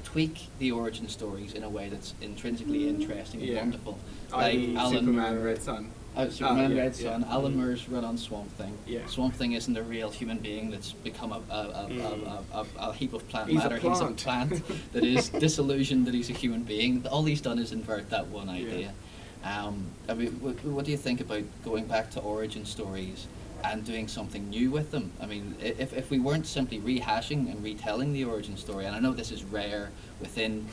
tweak the origin stories in a way that's intrinsically interesting and wonderful. I.e. Superman, Moore- Red Sun. Superman, yeah, Red Sun, yeah. Alan Moore's run on Swamp Thing. Yeah. Swamp Thing isn't a real human being that's become a heap of plant He's a matter. He's a plant. plant that is disillusioned that he's a human being. All he's done is invert that one idea. I mean, what do you think about going back to origin stories and doing something new with them? I mean, if we weren't simply rehashing and retelling the origin story, and I know this is rare within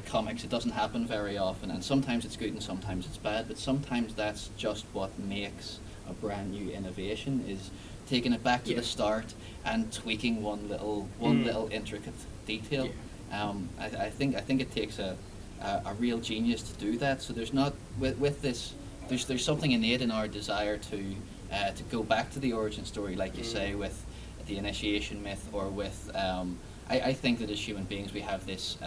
comics, it doesn't happen very often, and sometimes it's good and sometimes it's bad, but sometimes that's just what makes a brand new innovation, is taking it back to the start and tweaking one little intricate detail. I think it takes a real genius to do that. So there's not with this. There's something innate in our desire to go back to the origin story, like you say, with the initiation myth, or with. I think that as human beings we have this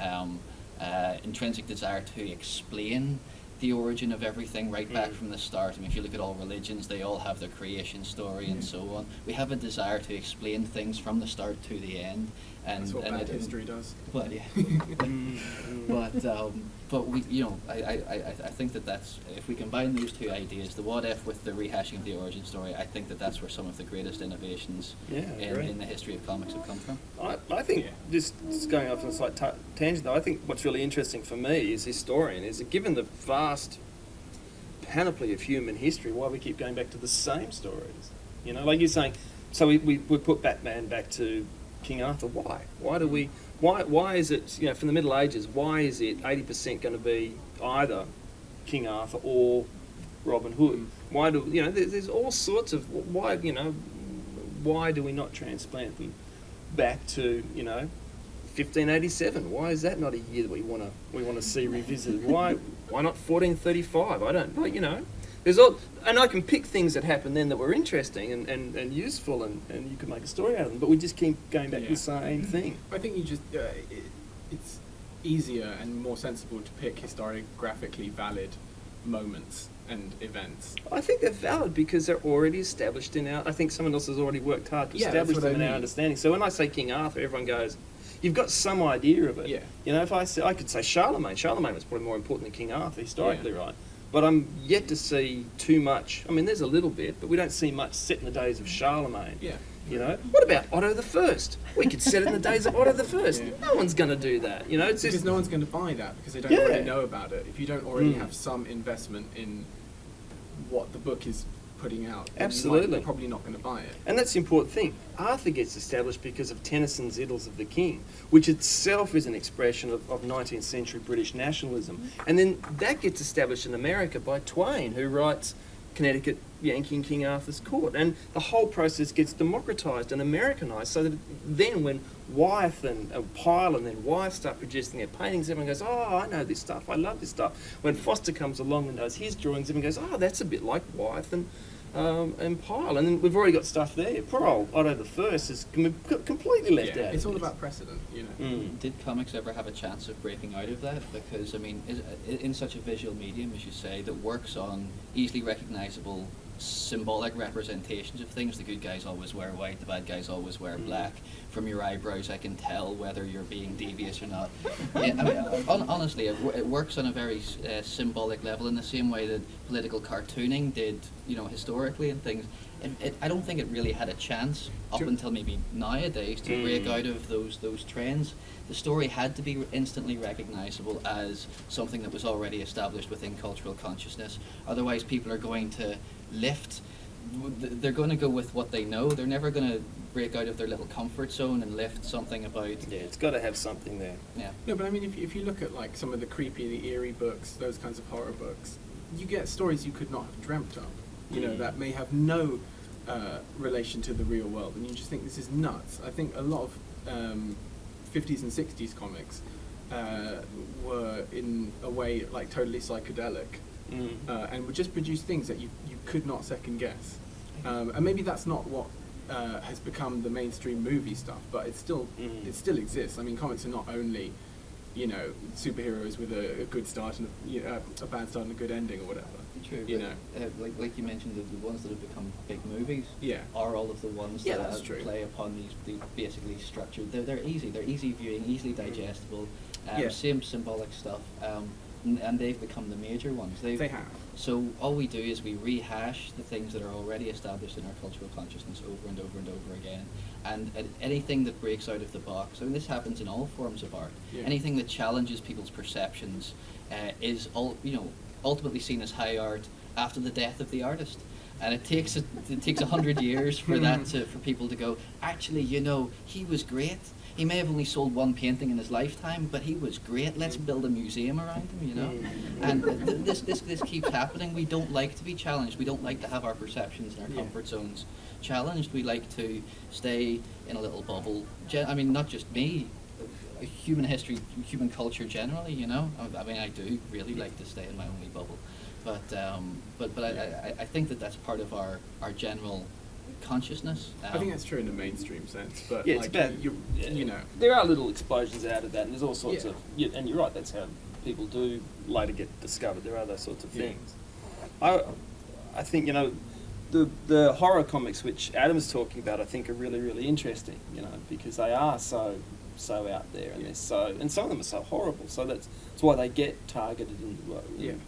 intrinsic desire to explain the origin of everything right back from the start. I mean, if you look at all religions, they all have their creation story and so on. We have a desire to explain things from the start to the end. And That's what bad history does. Well, yeah. But we, I think that's, if we combine those two ideas, the what if with the rehashing of the origin story, I think that's where some of the greatest innovations in the history of comics have come from. I think, just going off on a slight tangent though, I think what's really interesting for me as historian is that given the vast panoply of human history, why we keep going back to the same stories. You know, like you're saying, so we put Batman back to King Arthur. Why? Why is it, from the Middle Ages, why is it 80% going to be either King Arthur or Robin Hood? Why do, there's all sorts of, why do we not transplant them back to, 1587? Why is that not a year that we want to see revisited? Why not 1435? I don't, there's all, and I can pick things that happened then that were interesting and useful, and you could make a story out of them, but we just keep going back to the same thing. I think you just, it's easier and more sensible to pick historiographically valid moments and events. I think they're valid because they're already established in our, I think someone else has already worked hard to establish them in our understanding. So when I say King Arthur, everyone goes, you've got some idea of it. Yeah. If I could say Charlemagne was probably more important than King Arthur historically, right? But I'm yet to see too much. I mean, there's a little bit, but we don't see much set in the days of Charlemagne. Yeah. What about Otto the First? We could set it in the days of Otto the First. No one's going to do that. It's because just, no one's going to buy that because they don't already know about it. If you don't already have some investment in what the book is putting out, then you're probably not going to buy it. And that's the important thing. Arthur gets established because of Tennyson's Idylls of the King, which itself is an expression of 19th century British nationalism. And then that gets established in America by Twain, who writes Connecticut Yankee in King Arthur's Court. And the whole process gets democratised and Americanised, so that then when Wyeth and Pyle and then Wyeth start producing their paintings, everyone goes, oh, I know this stuff, I love this stuff. When Foster comes along and does his drawings, everyone goes, oh, that's a bit like Wyeth and Pyle. And then we've already got stuff there. Poor old Otto the First is completely left out. It's all about precedent, Did comics ever have a chance of breaking out of that? Because, I mean, in such a visual medium, as you say, that works on easily recognisable symbolic representations of things. The good guys always wear white, the bad guys always wear black. From your eyebrows I can tell whether you're being devious or not. I mean, honestly, it works on a very symbolic level, in the same way that political cartooning did, historically and things. I don't think it really had a chance up until maybe nowadays to break out of those trends. The story had to be instantly recognisable as something that was already established within cultural consciousness. Otherwise, people are going to they're going to go with what they know. They're never going to break out of their little comfort zone and lift something about. Yeah, it's got to have something there. Yeah. No, but I mean, if you look at like some of the creepy, the eerie books, those kinds of horror books, you get stories you could not have dreamt of. That may have no relation to the real world, and you just think this is nuts. I think a lot of 50s and 60s comics were in a way like totally psychedelic. And would just produce things that you could not second guess. And maybe that's not what has become the mainstream movie stuff, but it still exists. I mean, comics are not only you know, superheroes with a good start and a bad start and a good ending or whatever. True, You but, know. like you mentioned, the ones that have become big movies Yeah. are all of the ones Yeah, that that's true. play upon these basically structured. They're easy. They're easy viewing, easily digestible. Yeah. Same symbolic stuff. And they've become the major ones. They have. So all we do is we rehash the things that are already established in our cultural consciousness over and over and over again. And anything that breaks out of the box, I mean, this happens in all forms of art. Yeah. Anything that challenges people's perceptions is ultimately seen as high art after the death of the artist. And it takes 100 years for for people to go, actually, he was great. He may have only sold one painting in his lifetime, but he was great. Let's build a museum around him, And this keeps happening. We don't like to be challenged. We don't like to have our perceptions and our comfort zones challenged. We like to stay in a little bubble. I mean, not just me. Human history, human culture generally, I mean, I do really like to stay in my own wee bubble. But I think that's part of our general consciousness. I think that's true in a mainstream sense, but Yeah, it's like about, there are little explosions out of that, and there's all sorts Yeah. of, and you're right, that's how people do later get discovered. There are those sorts of Yeah. things. I think, the horror comics which Adam's talking about, I think are really, really interesting, because they are so out there, and and some of them are so horrible, so that's why they get targeted in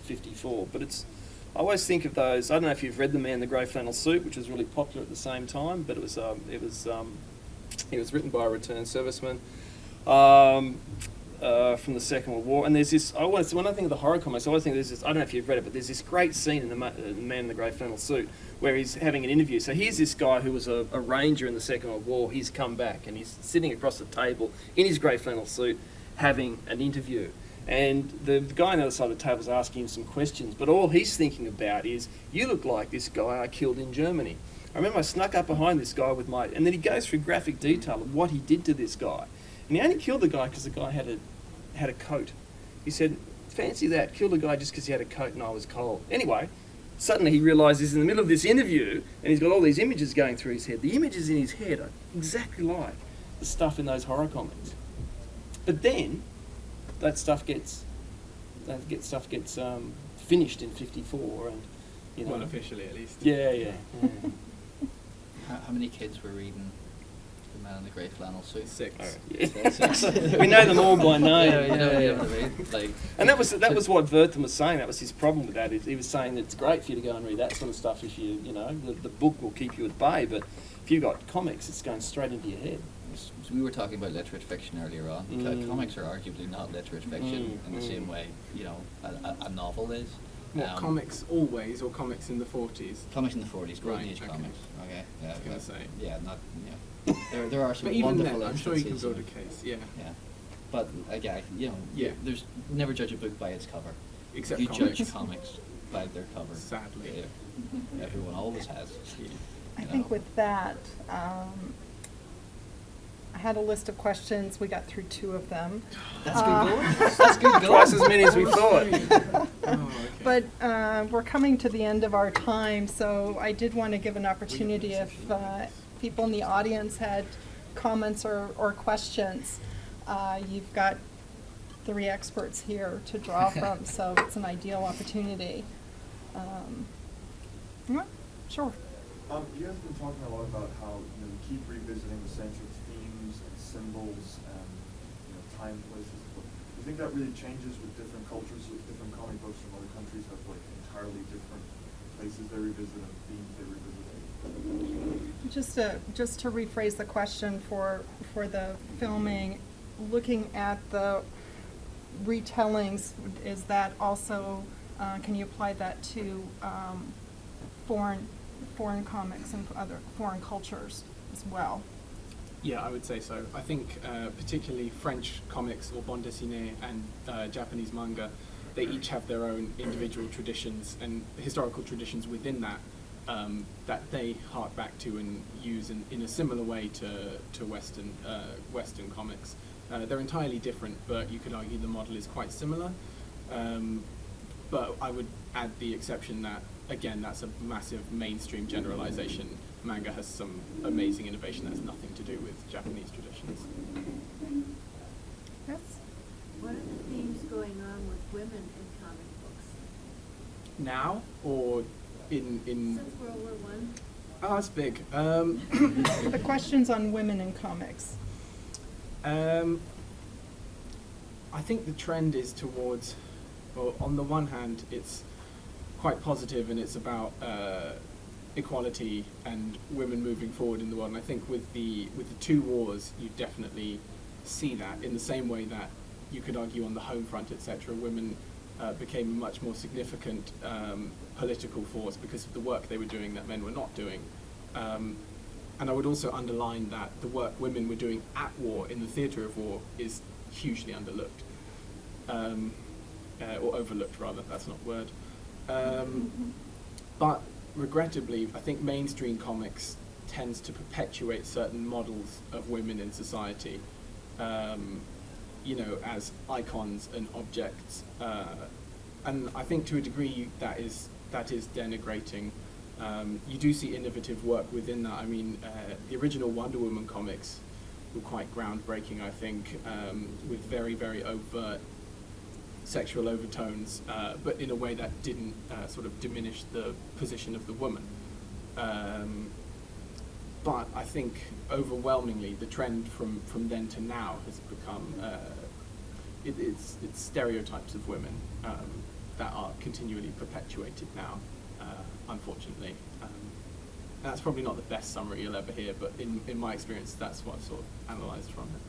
54, but I always think of those. I don't know if you've read The Man in the Grey Flannel Suit, which was really popular at the same time, but it was written by a returned serviceman from the Second World War. And there's this. When I think of the horror comics, I always think there's this. I don't know if you've read it, but there's this great scene in the Man in the Grey Flannel Suit where he's having an interview. So here's this guy who was a ranger in the Second World War. He's come back and he's sitting across the table in his grey flannel suit having an interview. And the guy on the other side of the table is asking him some questions, but all he's thinking about is, you look like this guy I killed in Germany. I remember I snuck up behind this guy with and then he goes through graphic detail of what he did to this guy. And he only killed the guy because the guy had a coat. He said, fancy that, killed a guy just because he had a coat and I was cold. Anyway, suddenly he realises in the middle of this interview, and he's got all these images going through his head. The images in his head are exactly like the stuff in those horror comics. But then, that stuff gets finished in 54, and well, officially at least. Yeah. How many kids were reading The Man in the Grey Flannel Suit? 6. We know them all by name. Yeah, what I mean? Like, and that was what Wertham was saying. That was his problem with that. He was saying that it's great for you to go and read that sort of stuff if the book will keep you at bay. But if you've got comics, it's going straight into your head. So we were talking about literate fiction earlier on. Comics are arguably not literate fiction in the same way, a novel is. What, comics always, or comics in the 40s? Comics in the 40s, golden Right, age okay. comics. Okay, yeah. I was going to say. Yeah, there are some But even wonderful then, I'm sure you can instances build a case, yeah. Yeah, but again, Yeah. there's never judge a book by its cover. Except you comics. judge comics by their cover. Sadly. Yeah. Everyone always has. Yeah. I think with that, I had a list of questions. We got through 2 of them. That's good going. That's good going. Twice as many as we thought. Oh, okay. But we're coming to the end of our time, so I did want to give an opportunity if people in the audience had comments or questions. You've got 3 experts here to draw from, so it's an ideal opportunity. Yeah, sure. You guys have been talking a lot about how we keep revisiting the central themes and symbols and time, places. Do you think that really changes with different cultures, with different comic books from other countries have like entirely different places they revisit and themes they revisit? Just to rephrase the question for the filming, looking at the retellings, is that also can you apply that to foreign comics and other foreign cultures as well? Yeah, I would say so. I think particularly French comics or bande dessinée and Japanese manga, they each have their own individual traditions and historical traditions within that that they hark back to and use in a similar way to Western comics. They're entirely different, but you could argue the model is quite similar. But I would add the exception that, again, that's a massive mainstream generalization. Manga has some amazing innovation that has nothing to do with Japanese traditions. Yes? What now or in Since World War One. Oh, that's big. The questions on women in comics. I think the trend is towards, well, on the one hand, it's quite positive and it's about equality and women moving forward in the world. And I think with the two wars, you definitely see that in the same way that you could argue on the home front, etc. Women became a much more significant political force because of the work they were doing that men were not doing. And I would also underline that the work women were doing at war, in the theatre of war, is hugely underlooked. Or overlooked, rather, that's not a word. But regrettably, I think mainstream comics tends to perpetuate certain models of women in society, you know, as icons and objects. And I think to a degree that is denigrating. You do see innovative work within that. I mean, the original Wonder Woman comics were quite groundbreaking, I think, with very, very overt sexual overtones, but in a way that didn't sort of diminish the position of the woman. But I think overwhelmingly the trend from then to now has become it's stereotypes of women that are continually perpetuated now, unfortunately. That's probably not the best summary you'll ever hear, but in my experience, that's what I've sort of analysed from it.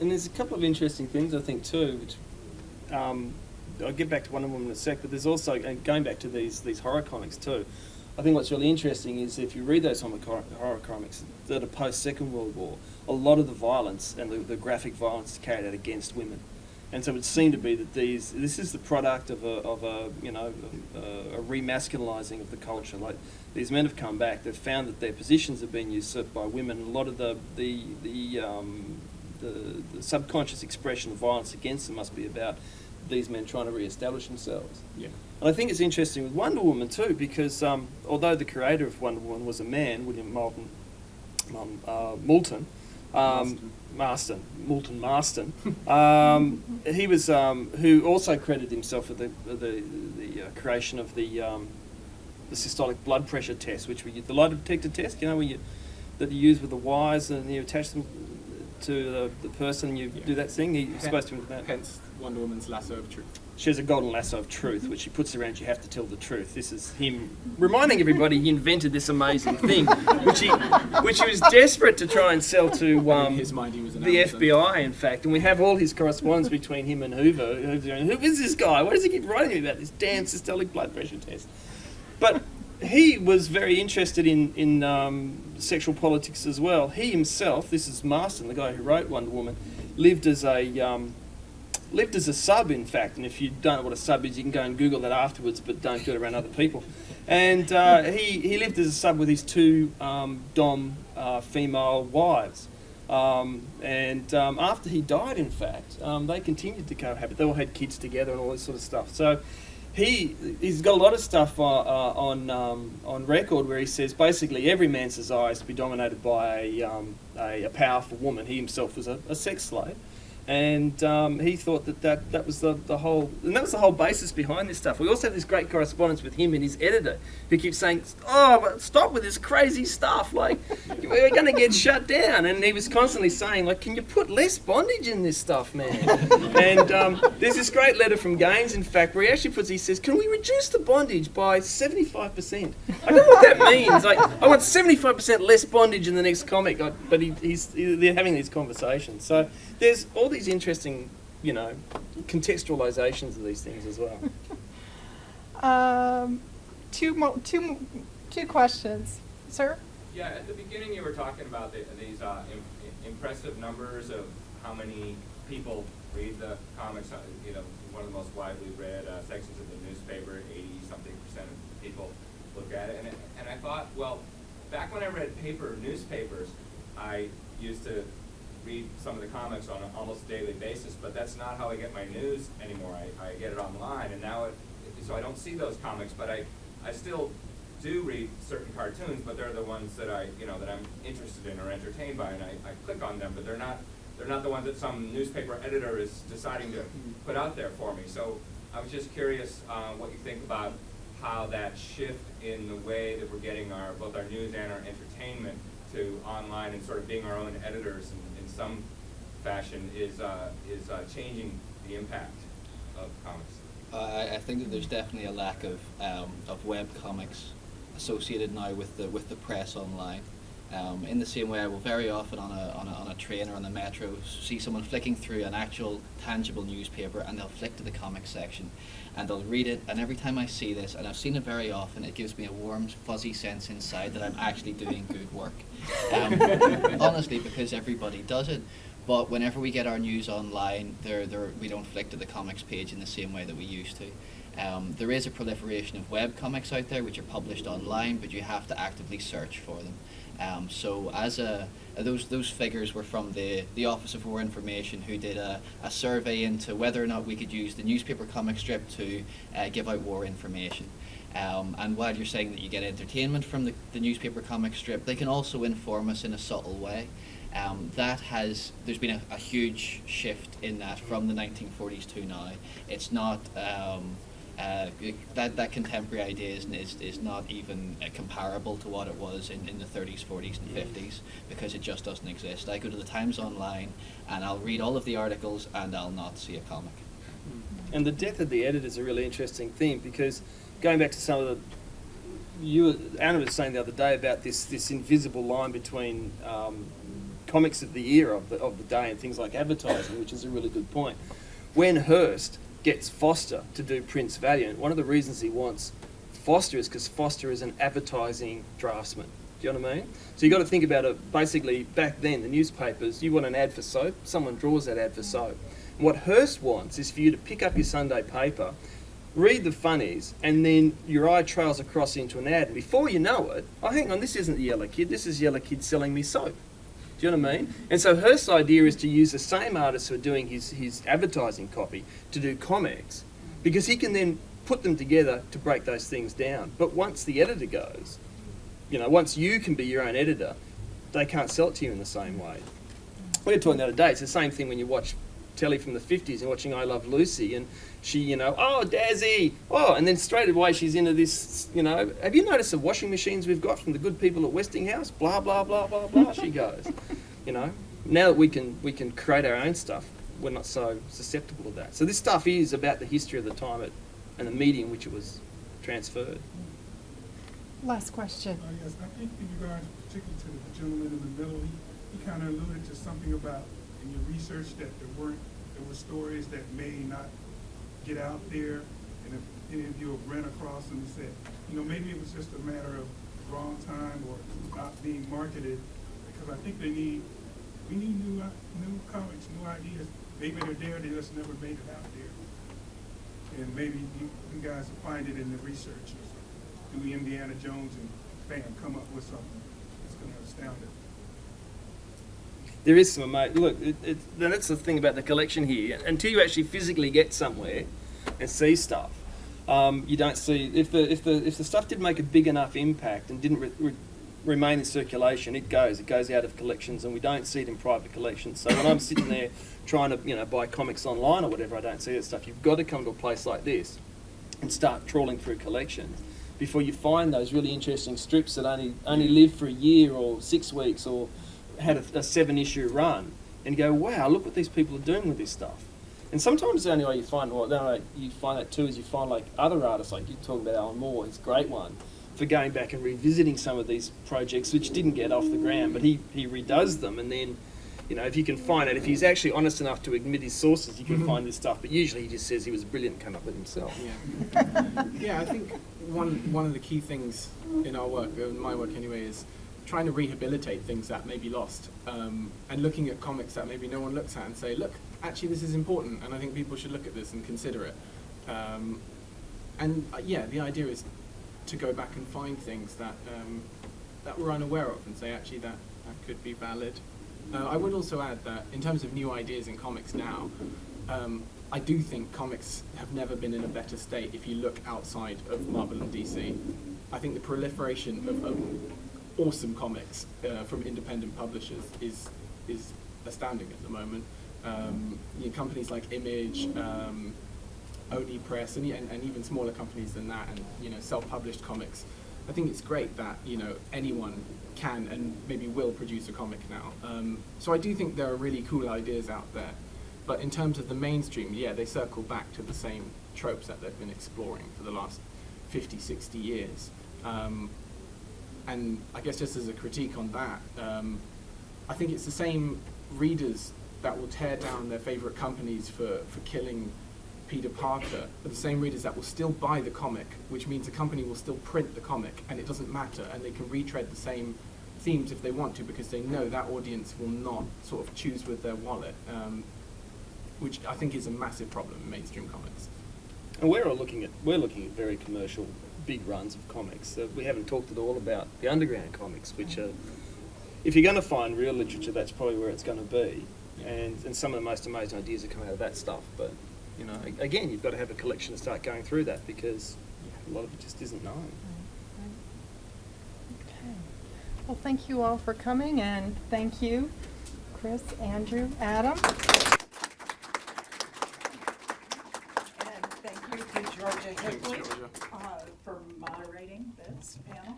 And there's a couple of interesting things, I think, too, which I'll get back to Wonder Woman in a sec, but there's also, and going back to these horror comics too, I think what's really interesting is if you read those horror comics that are post-Second World War, a lot of the violence and the graphic violence is carried out against women. And so it would seem to be that this is the product of a remasculinizing of the culture. Like, these men have come back, they've found that their positions have been usurped by women. A lot of the subconscious expression of violence against them must be about these men trying to re-establish themselves. Yeah. And I think it's interesting with Wonder Woman too, because although the creator of Wonder Woman was a man, William Moulton Marston, he was who also credited himself with the creation of the systolic blood pressure test, which the lie detector test, you know, that you use with the wires and you attach them to the person and you do that thing. He's supposed to invent that. Hence Wonder Woman's lasso of truth. She has a golden lasso of truth, which she puts around. You have to tell the truth. This is him reminding everybody he invented this amazing thing, which he was desperate to try and sell to In his mind, he was an the Amazon. FBI, in fact. And we have all his correspondence between him and Hoover. Who is this guy? Why does he keep writing me about this damn systolic blood pressure test? But he was very interested in sexual politics as well. He himself, this is Marston, the guy who wrote Wonder Woman, lived as a sub, in fact. And if you don't know what a sub is, you can go and Google that afterwards, but don't do it around other people. And he lived as a sub with his two dom female wives. And after he died, in fact, they continued to cohabit. They all had kids together and all this sort of stuff. So he's got a lot of stuff on record where he says basically every man's desire is to be dominated by a powerful woman. He himself was a sex slave. And he thought that was the whole basis behind this stuff. We also have this great correspondence with him and his editor, who keeps saying, "Oh, but stop with this crazy stuff! Like, we're going to get shut down." And he was constantly saying, "Like, can you put less bondage in this stuff, man?" And there's this great letter from Gaines, in fact, where he says, "Can we reduce the bondage by 75%?" I don't know what that means. Like, I want 75% less bondage in the next comic. But they're having these conversations. So there's all these interesting, you know, contextualizations of these things as well. Two questions, sir. Yeah, at the beginning you were talking about these impressive numbers of how many people read the comics. You know, one of the most widely read sections of the newspaper, 80-something% of people look at it. And I thought, well, back when I read newspapers, I used to read some of the comics on an almost daily basis, but that's not how I get my news anymore. I get it online, and now so I don't see those comics, but I still do read certain cartoons, but they're the ones that that I'm interested in or entertained by, and I click on them, but they're not the ones that some newspaper editor is deciding to put out there for me. So I was just curious what you think about how that shift in the way that we're getting both our news and our entertainment to online and sort of being our own editors in some fashion is changing the impact of comics? I think that there's definitely a lack of web comics associated now with the press online. In the same way, I will very often on a train or on the metro see someone flicking through an actual tangible newspaper, and they'll flick to the comics section and they'll read it, and every time I see this, and I've seen it very often, it gives me a warm, fuzzy sense inside that I'm actually doing good work. Honestly, because everybody does it. But whenever we get our news online, we don't flick to the comics page in the same way that we used to. There is a proliferation of web comics out there which are published online, but you have to actively search for them. So those figures were from the Office of War Information, who did a survey into whether or not we could use the newspaper comic strip to give out war information. And while you're saying that you get entertainment from the newspaper comic strip, they can also inform us in a subtle way. There's been a huge shift in that from the 1940s to now. It's not that contemporary idea is not even comparable to what it was in the 30s, 40s, and 50s, because it just doesn't exist. I go to the Times online and I'll read all of the articles and I'll not see a comic. And the death of the editor is a really interesting thing, because going back to some of Anna was saying the other day about this invisible line between comics of the era of the day and things like advertising, which is a really good point. When Hearst gets Foster to do Prince Valiant, one of the reasons he wants Foster is because Foster is an advertising draftsman. Do you know what I mean? So you got to think about it. Basically, back then, the newspapers, you want an ad for soap, someone draws that ad for soap. And what Hearst wants is for you to pick up your Sunday paper, read the funnies, and then your eye trails across into an ad. And before you know it, oh, hang on, this isn't the Yellow Kid, this is Yellow Kid selling me soap. Do you know what I mean? And so Hearst's idea is to use the same artists who are doing his advertising copy to do comics, because he can then put them together to break those things down. But once the editor goes, once you can be your own editor, they can't sell it to you in the same way. We were talking the other day, it's the same thing when you watch telly from the 50s and watching I Love Lucy, and she, oh, Dazzy, oh, and then straight away she's into this, have you noticed the washing machines we've got from the good people at Westinghouse? Blah, blah, blah, blah, blah, she goes. Now that we can create our own stuff, we're not so susceptible to that. So this stuff is about the history of the time and the medium in which it was transferred. Last question. Yes, I think in regards particularly to the gentleman in the middle, he kind of alluded to something about in your research that there were stories that may not get out there, and if any of you have ran across them and said, maybe it was just a matter of wrong time or not being marketed, because I think we need new comics, new ideas. Maybe they're there, they just never made it out there. And maybe you guys will find it in the research or do Indiana Jones and bam, come up with something that's going to astound it. There is some amazing. Look, that's the thing about the collection here. Until you actually physically get somewhere and see stuff, you don't see. If the stuff didn't make a big enough impact and didn't remain in circulation, it goes out of collections, and we don't see it in private collections. So when I'm sitting there trying to buy comics online or whatever, I don't see that stuff. You've got to come to a place like this and start trawling through collections before you find those really interesting strips that only live for a year or 6 weeks or had a 7-issue run, and go, wow, look what these people are doing with this stuff. And sometimes the only way you find that too is you find like other artists, like you're talking about Alan Moore, he's a great one for going back and revisiting some of these projects which didn't get off the ground, but he redoes them, and then if you can find it, if he's actually honest enough to admit his sources, you can find this stuff. But usually he just says he was brilliant and come up with himself. Yeah, I think one of the key things in our work, in my work anyway, is trying to rehabilitate things that may be lost, and looking at comics that maybe no one looks at and say, look, actually this is important, and I think people should look at this and consider it. The idea is to go back and find things that we're unaware of and say, actually that could be valid. I would also add that in terms of new ideas in comics now, I do think comics have never been in a better state if you look outside of Marvel and DC. I think the proliferation of awesome comics from independent publishers is astounding at the moment. Companies like Image, Pony Press, and even smaller companies than that, and self-published comics. I think it's great that anyone can and maybe will produce a comic now. So I do think there are really cool ideas out there. But in terms of the mainstream, yeah, they circle back to the same tropes that they've been exploring for the last 50, 60 years. And I guess just as a critique on that, I think it's the same readers that will tear down their favorite companies for killing Peter Parker, but the same readers that will still buy the comic, which means the company will still print the comic, and it doesn't matter, and they can retread the same themes if they want to, because they know that audience will not sort of choose with their wallet, which I think is a massive problem in mainstream comics. And we're looking at very commercial, big runs of comics. We haven't talked at all about the underground comics, which are, if you're going to find real literature, that's probably where it's going to be. And some of the most amazing ideas are coming out of that stuff. But again, you've got to have a collection to start going through that, because a lot of it just isn't known. Okay. Well, thank you all for coming, and thank you, Chris, Andrew, Adam. And thank you to Georgia Thanks, Hickley Georgia. for moderating this panel.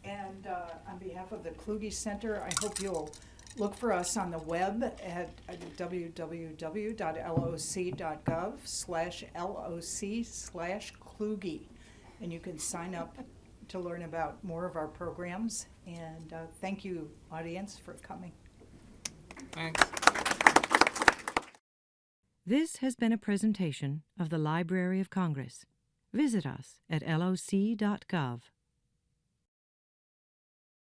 And on behalf of the Kluge Center, I hope you'll look for us on the web at www.loc.gov/loc/Kluge. And you can sign up to learn about more of our programs. And thank you, audience, for coming. Thanks. This has been a presentation of the Library of Congress. Visit us at loc.gov.